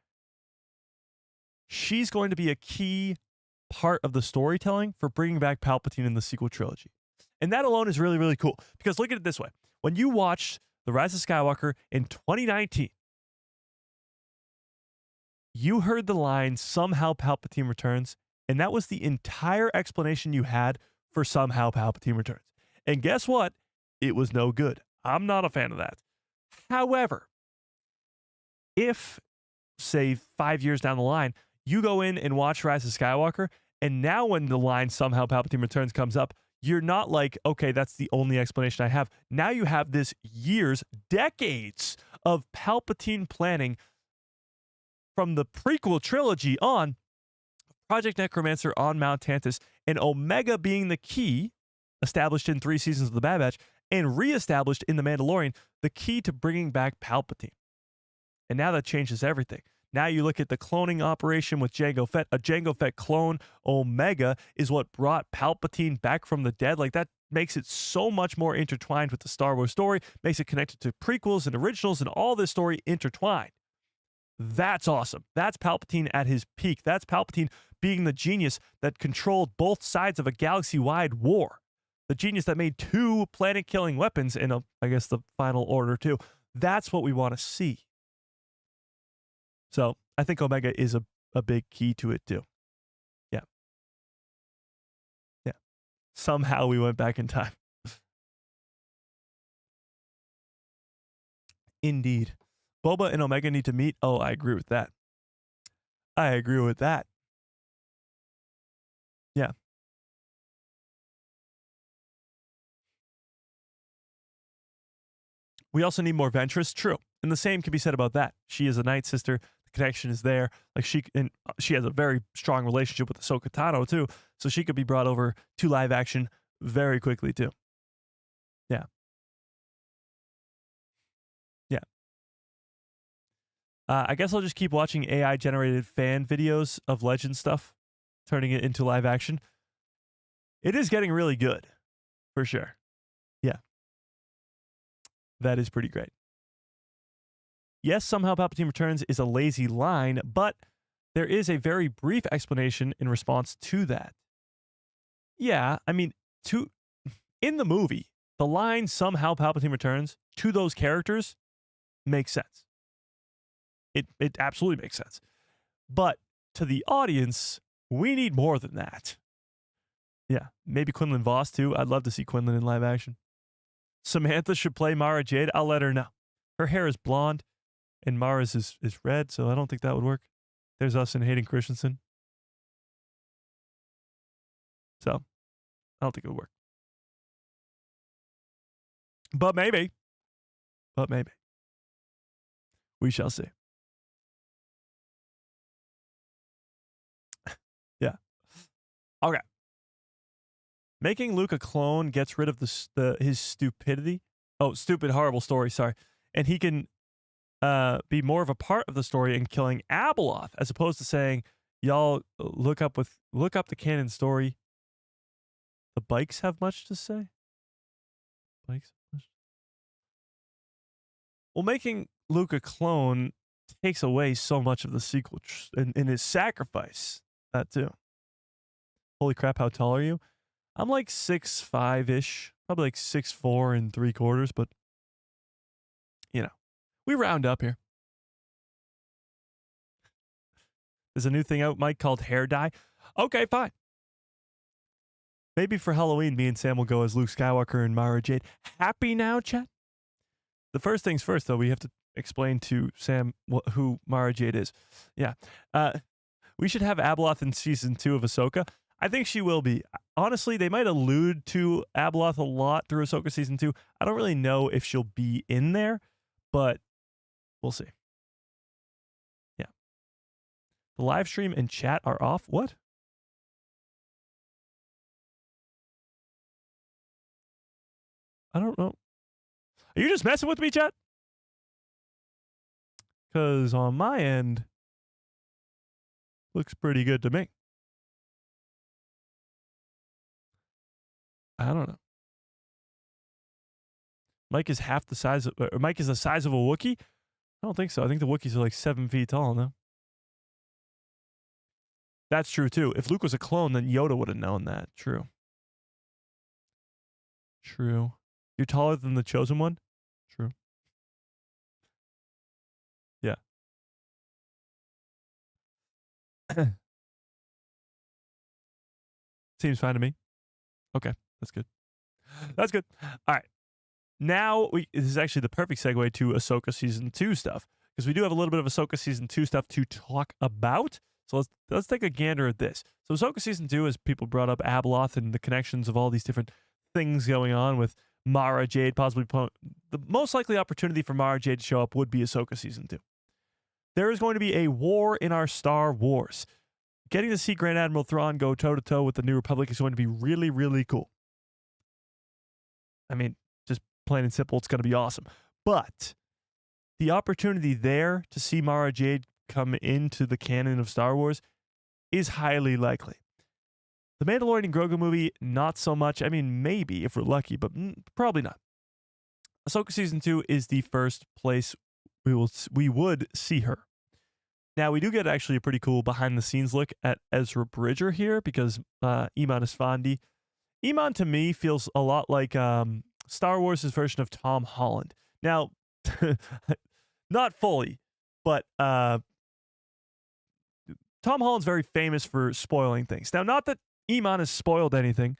[SPEAKER 1] she's going to be a key part of the storytelling for bringing back Palpatine in the sequel trilogy. And that alone is really, really cool. Because look at it this way. When you watched The Rise of Skywalker in 2019, you heard the line, somehow Palpatine returns, and that was the entire explanation you had for somehow Palpatine returns. And guess what? It was no good. I'm not a fan of that. However, if, say, 5 years down the line, you go in and watch Rise of Skywalker, and now when the line somehow Palpatine returns comes up, you're not like, okay, that's the only explanation I have. Now you have this years, decades of Palpatine planning from the prequel trilogy on, Project Necromancer on Mount Tantis, and Omega being the key, established in 3 seasons of The Bad Batch, and reestablished in The Mandalorian, the key to bringing back Palpatine. And now that changes everything. Now you look at the cloning operation with Jango Fett. A Jango Fett clone, Omega, is what brought Palpatine back from the dead. Like, that makes it so much more intertwined with the Star Wars story, makes it connected to prequels and originals and all this story intertwined. That's awesome. That's Palpatine at his peak. That's Palpatine being the genius that controlled both sides of a galaxy-wide war. The genius that made 2 planet-killing weapons in, I guess, the Final Order too. That's what we want to see. So I think Omega is a big key to it too. Yeah. Yeah. Somehow we went back in time. Indeed. Boba and Omega need to meet. Oh, I agree with that. I agree with that. Yeah. We also need more Ventress. True. And the same can be said about that. She is a Night Sister. The connection is there. Like, she has a very strong relationship with Ahsoka Tano too. So she could be brought over to live action very quickly too. Yeah. Yeah. I guess I'll just keep watching AI generated fan videos of Legend stuff, turning it into live action. It is getting really good, for sure. Yeah. That is pretty great. Yes, somehow Palpatine returns is a lazy line, but there is a very brief explanation in response to that. Yeah, I mean, in the movie, the line somehow Palpatine returns to those characters makes sense. It absolutely makes sense. But to the audience, we need more than that. Yeah, maybe Quinlan Voss too. I'd love to see Quinlan in live action. Samantha should play Mara Jade. I'll let her know. Her hair is blonde and Mara's is red, so I don't think that would work. There's us and Hayden Christensen. So, I don't think it would work. But maybe. We shall see. Yeah. Okay. Making Luke a clone gets rid of his stupidity. Oh, stupid, horrible story, sorry. And he can be more of a part of the story in killing Abeloth, as opposed to saying, y'all look up the canon story. The bikes have much to say? Bikes? Well, making Luke a clone takes away so much of the sequel in his sacrifice. That too. Holy crap, how tall are you? I'm like 6'5"-ish, probably like 6'4" and 3/4, but you know, we round up here. There's a new thing out, Mike, called hair dye. Okay, fine. Maybe for Halloween, me and Sam will go as Luke Skywalker and Mara Jade. Happy now, chat? The first things first, though, we have to explain to Sam who Mara Jade is. Yeah. We should have Abeloth in season 2 of Ahsoka. I think she will be. Honestly, they might allude to Abeloth a lot through Ahsoka season 2. I don't really know if she'll be in there, but We'll see. Yeah. The live stream and chat are off. What? I don't know. Are you just messing with me, chat? Because on my end, looks pretty good to me. I don't know. Mike is half the size of, or Mike is the size of a Wookiee? I don't think so. I think the Wookiees are like 7 feet tall, no? That's true, too. If Luke was a clone, then Yoda would have known that. True. True. You're taller than the Chosen One? True. Yeah. Seems fine to me. Okay, that's good. That's good. All right. Now, this is actually the perfect segue to Ahsoka Season 2 stuff, because we do have a little bit of Ahsoka Season 2 stuff to talk about. So let's take a gander at this. So Ahsoka Season 2, as people brought up Abeloth and the connections of all these different things going on with Mara Jade, possibly the most likely opportunity for Mara Jade to show up would be Ahsoka Season 2. There is going to be a war in our Star Wars. Getting to see Grand Admiral Thrawn go toe-to-toe with the New Republic is going to be really, really cool. I mean, just plain and simple, it's going to be awesome. But the opportunity there to see Mara Jade come into the canon of Star Wars is highly likely. The Mandalorian and Grogu movie, not so much. I mean, maybe if we're lucky, but probably not. Ahsoka Season 2 is the first place we would see her. Now, we do get actually a pretty cool behind-the-scenes look at Ezra Bridger here, because Iman Esfandi. Iman, to me, feels a lot like Star Wars' version of Tom Holland. Now, not fully, but Tom Holland's very famous for spoiling things. Now, not that Iman has spoiled anything,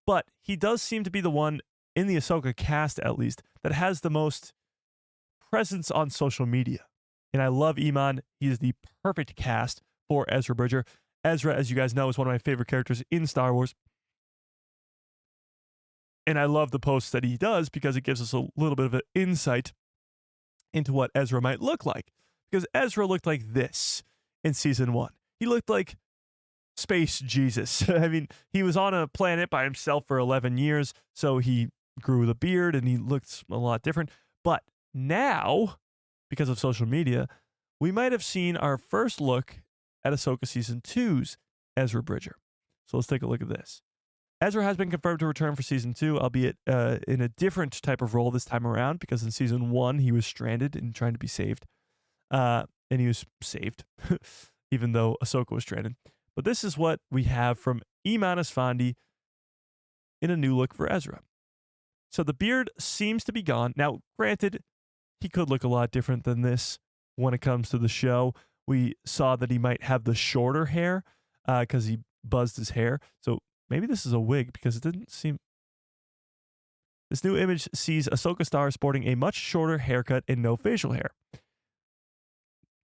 [SPEAKER 1] but he does seem to be the one, in the Ahsoka cast at least, that has the most presence on social media. And I love Iman. He is the perfect cast for Ezra Bridger. Ezra, as you guys know, is one of my favorite characters in Star Wars. And I love the posts that he does because it gives us a little bit of an insight into what Ezra might look like. Because Ezra looked like this in Season 1. He looked like Space Jesus. I mean, he was on a planet by himself for 11 years, so he grew the beard and he looked a lot different. But now, because of social media, we might have seen our first look at Ahsoka Season 2's Ezra Bridger. So let's take a look at this. Ezra has been confirmed to return for Season 2, albeit in a different type of role this time around, because in Season 1, he was stranded and trying to be saved. And he was saved, even though Ahsoka was stranded. But this is what we have from Iman Esfandi in a new look for Ezra. So the beard seems to be gone. Now, granted, he could look a lot different than this when it comes to the show. We saw that he might have the shorter hair because he buzzed his hair. So maybe this is a wig, because it didn't seem... This new image sees Ahsoka Star sporting a much shorter haircut and no facial hair.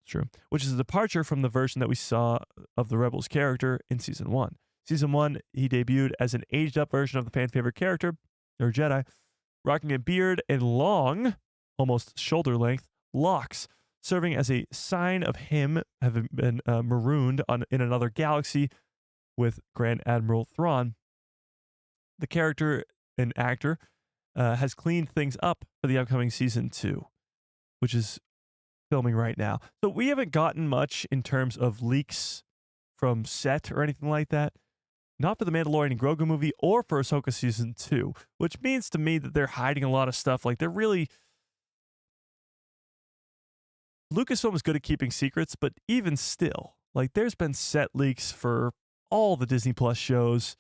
[SPEAKER 1] True. Which is a departure from the version that we saw of the Rebels character in Season 1. Season 1, he debuted as an aged-up version of the fan favorite character, or Jedi, rocking a beard and long, almost shoulder-length, locks, serving as a sign of him having been marooned in another galaxy with Grand Admiral Thrawn. The character and actor has cleaned things up for the upcoming Season 2, which is filming right now. So we haven't gotten much in terms of leaks from set or anything like that. Not for the Mandalorian and Grogu movie or for Ahsoka Season 2, which means to me that they're hiding a lot of stuff. Like, they're really... Lucasfilm is good at keeping secrets, but even still, like, there's been set leaks for all the Disney Plus shows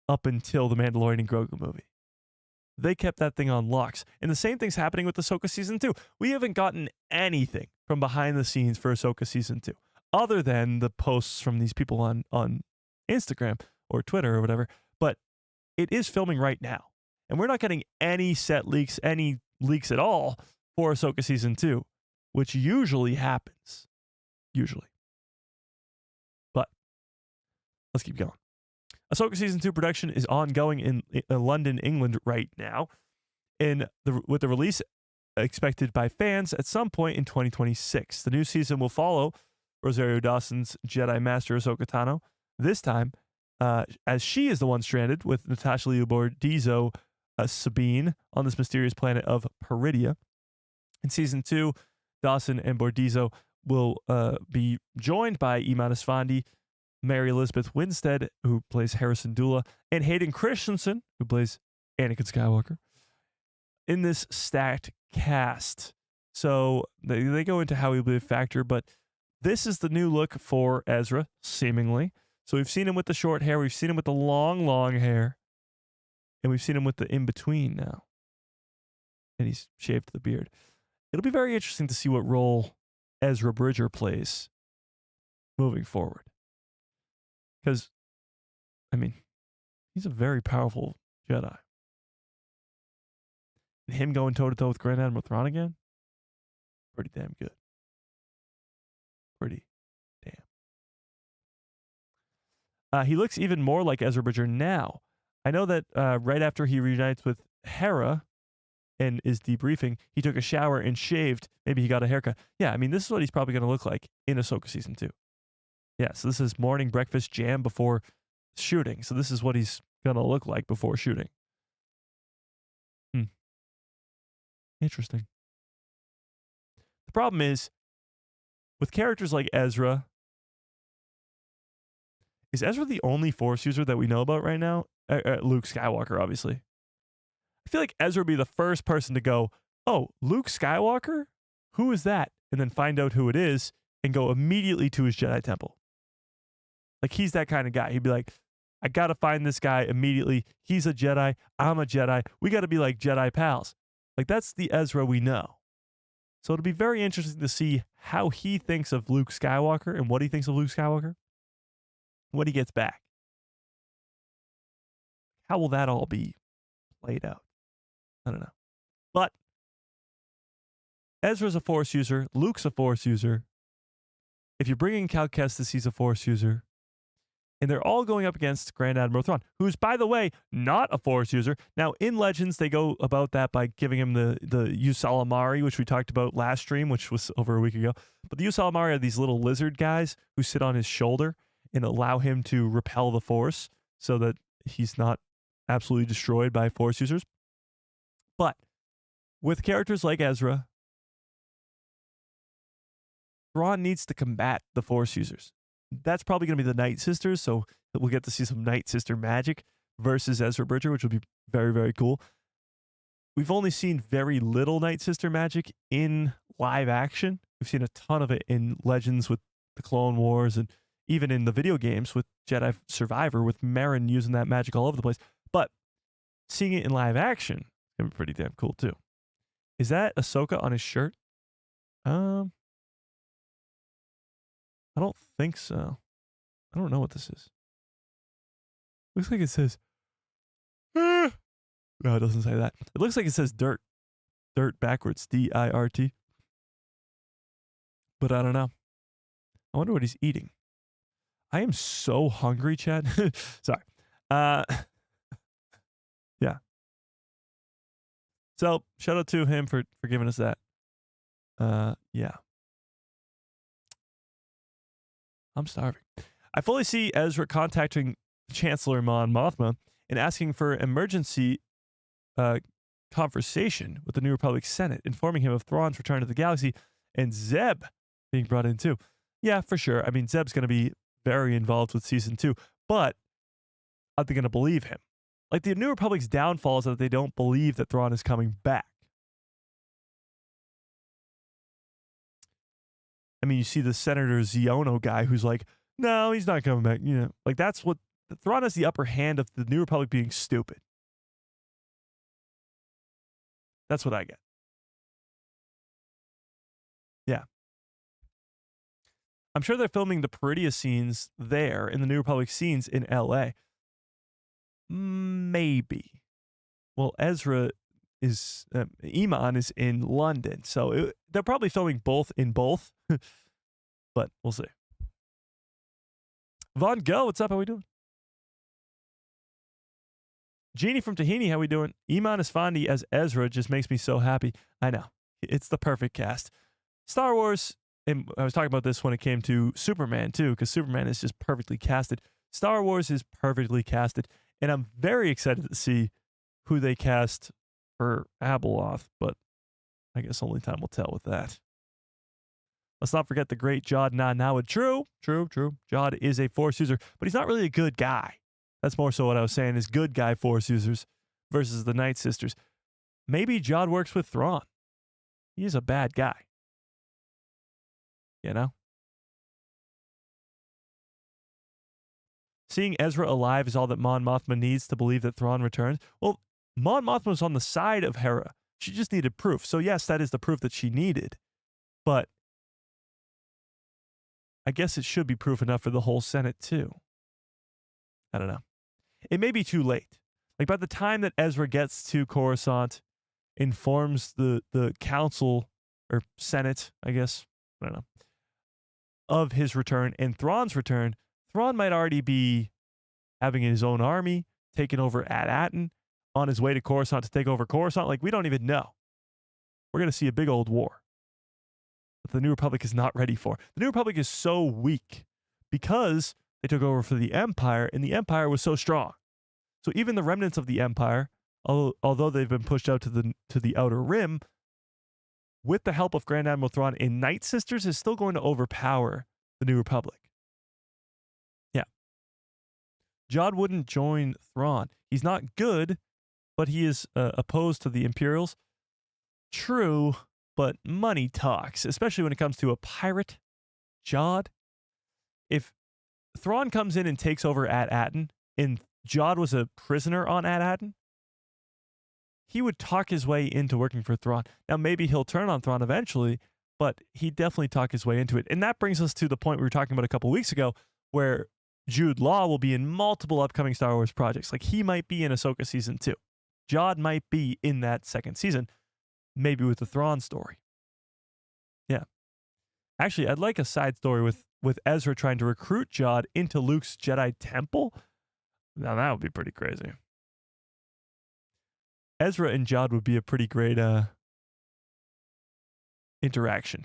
[SPEAKER 1] up until the Mandalorian and Grogu movie. They kept that thing on locks. And the same thing's happening with Ahsoka Season 2. We haven't gotten anything from behind the scenes for Ahsoka Season 2, other than the posts from these people on Instagram or Twitter or whatever. But it is filming right now. And we're not getting any set leaks, any leaks at all for Ahsoka Season 2, which usually happens. Usually. But let's keep going. Ahsoka Season 2 production is ongoing in London, England right now. With the release expected by fans at some point in 2026. The new season will follow Rosario Dawson's Jedi Master Ahsoka Tano, this time as she is the one stranded with Natasha Liu Bordizzo Sabine on this mysterious planet of Peridia. In season 2, Dawson and Bordizzo will be joined by Iman Esfandi, Mary Elizabeth Winstead, who plays Harrison Dula, and Hayden Christensen, who plays Anakin Skywalker, in this stacked cast. So they go into how he will be a factor, but this is the new look for Ezra, seemingly. So we've seen him with the short hair, we've seen him with the long, long hair, and we've seen him with the in-between now. And he's shaved the beard. It'll be very interesting to see what role Ezra Bridger plays moving forward. Because, I mean, he's a very powerful Jedi. And him going toe-to-toe with Grand Admiral Thrawn again? Pretty damn good. Pretty damn. He looks even more like Ezra Bridger now. I know that right after he reunites with Hera and is debriefing, he took a shower and shaved. Maybe he got a haircut. Yeah, I mean, this is what he's probably going to look like in Ahsoka Season 2. Yeah, so this is morning breakfast jam before shooting. So this is what he's going to look like before shooting. Interesting. The problem is, with characters like Ezra, is Ezra the only Force user that we know about right now? Luke Skywalker, obviously. I feel like Ezra would be the first person to go, oh, Luke Skywalker? Who is that? And then find out who it is and go immediately to his Jedi temple. Like, he's that kind of guy. He'd be like, I got to find this guy immediately. He's a Jedi. I'm a Jedi. We got to be like Jedi pals. Like, that's the Ezra we know. So it'll be very interesting to see how he thinks of Luke Skywalker and what he thinks of Luke Skywalker when he gets back. How will that all be played out? I don't know. But Ezra's a Force user. Luke's a Force user. If you're bringing Cal Kestis, he's a Force user. And they're all going up against Grand Admiral Thrawn, who's, by the way, not a Force user. Now, in Legends, they go about that by giving him the Yusalamari, which we talked about last stream, which was over a week ago. But the Yusalamari are these little lizard guys who sit on his shoulder and allow him to repel the Force so that he's not absolutely destroyed by Force users. But with characters like Ezra, Thrawn needs to combat the Force users. That's probably going to be the Night Sisters, so we'll get to see some Night Sister magic versus Ezra Bridger, which will be very, very cool. We've only seen very little Night Sister magic in live action. We've seen a ton of it in Legends with the Clone Wars and even in the video games with Jedi Survivor with Merrin using that magic all over the place. But seeing it in live action is going to be pretty damn cool too. Is that Ahsoka on his shirt? I don't think so. I don't know what this is. Looks like it says... No, it doesn't say that. It looks like it says dirt. Dirt backwards. D-I-R-T. But I don't know. I wonder what he's eating. I am so hungry, Chad. Sorry. Yeah. So, shout out to him for giving us that. Yeah. I'm starving. I fully see Ezra contacting Chancellor Mon Mothma and asking for emergency conversation with the New Republic Senate, informing him of Thrawn's return to the galaxy and Zeb being brought in too. Yeah, for sure. I mean, Zeb's going to be very involved with Season 2, but are they going to believe him? Like, the New Republic's downfall is that they don't believe that Thrawn is coming back. I mean, you see the Senator Ziono guy who's like, no, he's not coming back. You know, like, that's what Thrawn has the upper hand of the New Republic being stupid. That's what I get. Yeah. I'm sure they're filming the Peridia scenes there in the New Republic scenes in LA. Maybe. Well, Ezra is, Iman is in London. So they're probably filming both in both. But we'll see. Von Go, what's up? How we doing? Jeannie from Tahini, how we doing? Iman Esfandi as Ezra just makes me so happy. I know. It's the perfect cast. Star Wars, and I was talking about this when it came to Superman too, because Superman is just perfectly casted. Star Wars is perfectly casted, and I'm very excited to see who they cast for Abeloth, but I guess only time will tell with that. Let's not forget the great Jade Now. True. Jade is a Force user, but he's not really a good guy. That's more so what I was saying is good guy Force users versus the Night Sisters. Maybe Jade works with Thrawn. He's a bad guy. You know? Seeing Ezra alive is all that Mon Mothma needs to believe that Thrawn returns. Well, Mon Mothma was on the side of Hera. She just needed proof. So yes, that is the proof that she needed. But I guess it should be proof enough for the whole Senate too. I don't know. It may be too late. Like by the time that Ezra gets to Coruscant, informs the council or Senate, I guess, I don't know, of his return and Thrawn's return, Thrawn might already be having his own army, taking over At-Aten, on his way to Coruscant to take over Coruscant. Like, we don't even know. We're going to see a big old war that the New Republic is not ready for. The New Republic is so weak because they took over for the Empire, and the Empire was so strong. So even the remnants of the Empire, although they've been pushed out to the Outer Rim, with the help of Grand Admiral Thrawn and Night Sisters, is still going to overpower the New Republic. Yeah. Jade wouldn't join Thrawn. He's not good, but he is opposed to the Imperials. True, but money talks, especially when it comes to a pirate, Jade. If Thrawn comes in and takes over At-Aten, and Jade was a prisoner on At-Aten, he would talk his way into working for Thrawn. Now, maybe he'll turn on Thrawn eventually, but he'd definitely talk his way into it. And that brings us to the point we were talking about a couple weeks ago, where Jude Law will be in multiple upcoming Star Wars projects. Like, he might be in Ahsoka Season 2. Jade might be in that second season, maybe with the Thrawn story. Yeah. Actually, I'd like a side story with Ezra trying to recruit Jade into Luke's Jedi temple. Now, that would be pretty crazy. Ezra and Jade would be a pretty great interaction.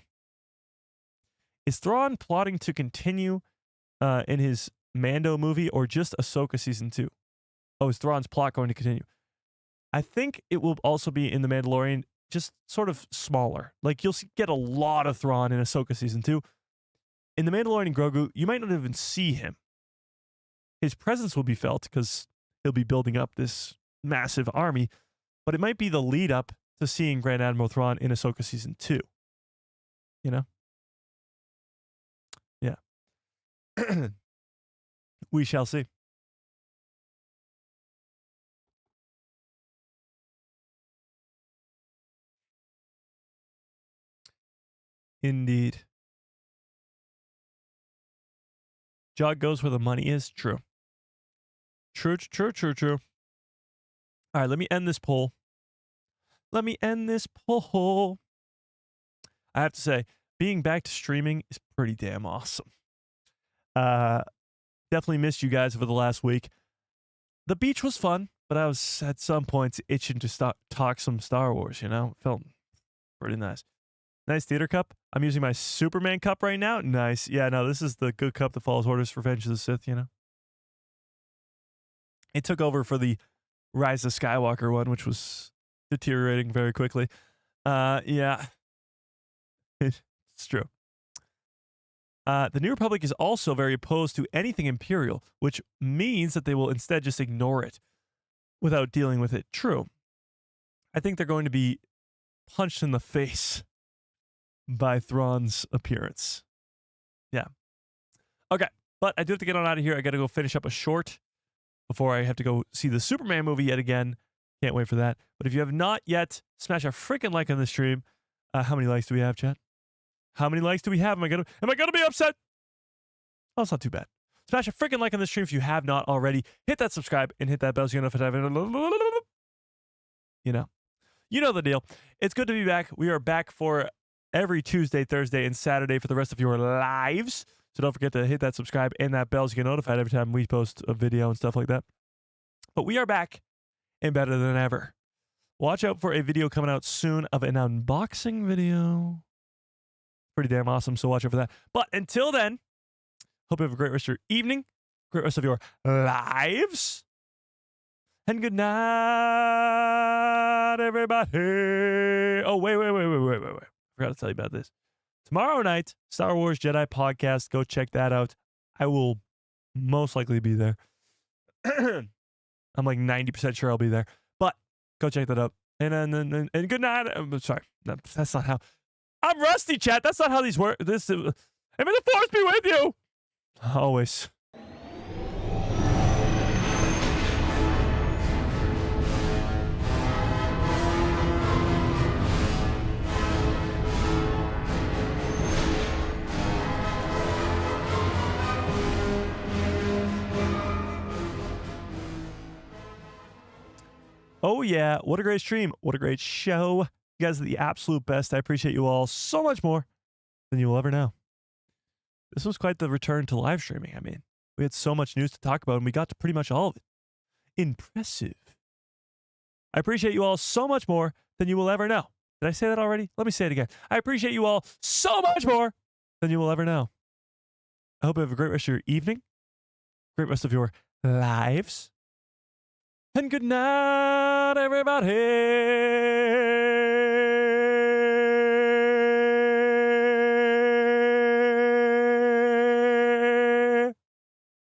[SPEAKER 1] Is Thrawn plotting to continue in his Mando movie or just Ahsoka Season 2? Oh, is Thrawn's plot going to continue? I think it will also be in The Mandalorian, just sort of smaller. Like, you'll get a lot of Thrawn in Ahsoka Season 2. In The Mandalorian Grogu, you might not even see him. His presence will be felt because he'll be building up this massive army, but it might be the lead up to seeing Grand Admiral Thrawn in Ahsoka Season 2. You know? Yeah. We shall see. Indeed. Jade goes where the money is. True. True. All right, let me end this poll. I have to say, being back to streaming is pretty damn awesome. Definitely missed you guys over the last week. The beach was fun, but I was at some points itching to talk some Star Wars, you know? Felt pretty nice. Nice theater cup. I'm using my Superman cup right now. Nice. Yeah, no, this is the good cup that follows orders for Revenge of the Sith, you know? It took over for the Rise of Skywalker one, which was deteriorating very quickly. Yeah. It's true. The New Republic is also very opposed to anything Imperial, which means that they will instead just ignore it without dealing with it. True. I think they're going to be punched in the face by Thrawn's appearance. Yeah. Okay, but I do have to get on out of here. I got to go finish up a short before I have to go see the Superman movie yet again. Can't wait for that. But if you have not yet, smash a freaking like on the stream. How many likes do we have, chat? How many likes do we have? Am I gonna be upset? Oh, it's not too bad. Smash a freaking like on the stream if you have not already. Hit that subscribe and hit that bell so you know if I have You know the deal. It's good to be back. We are back for every Tuesday, Thursday, and Saturday for the rest of your lives. So don't forget to hit that subscribe and that bell so you get notified every time we post a video and stuff like that. But we are back and better than ever. watch out for a video coming out soon of an unboxing video. Pretty damn awesome, so watch out for that. But until then, hope you have a great rest of your evening, great rest of your lives, and good night, everybody. Oh, wait. Forgot to tell you about this. Tomorrow night, Star Wars Jedi podcast. Go check that out. I will most likely be there. I'm like 90% sure I'll be there. But go check that out. And good night. I'm sorry. No, that's not how. I'm rusty, chat. That's not how these work. May the Force be with you. Always. Oh, yeah. What a great stream. What a great show. You guys are the absolute best. I appreciate you all so much more than you will ever know. This was quite the return to live streaming. I mean, we had so much news to talk about, and we got to pretty much all of it. Impressive. I appreciate you all so much more than you will ever know. Did I say that already? Let me say it again. I appreciate you all so much more than you will ever know. I hope you have a great rest of your evening, great rest of your lives, and good night, everybody.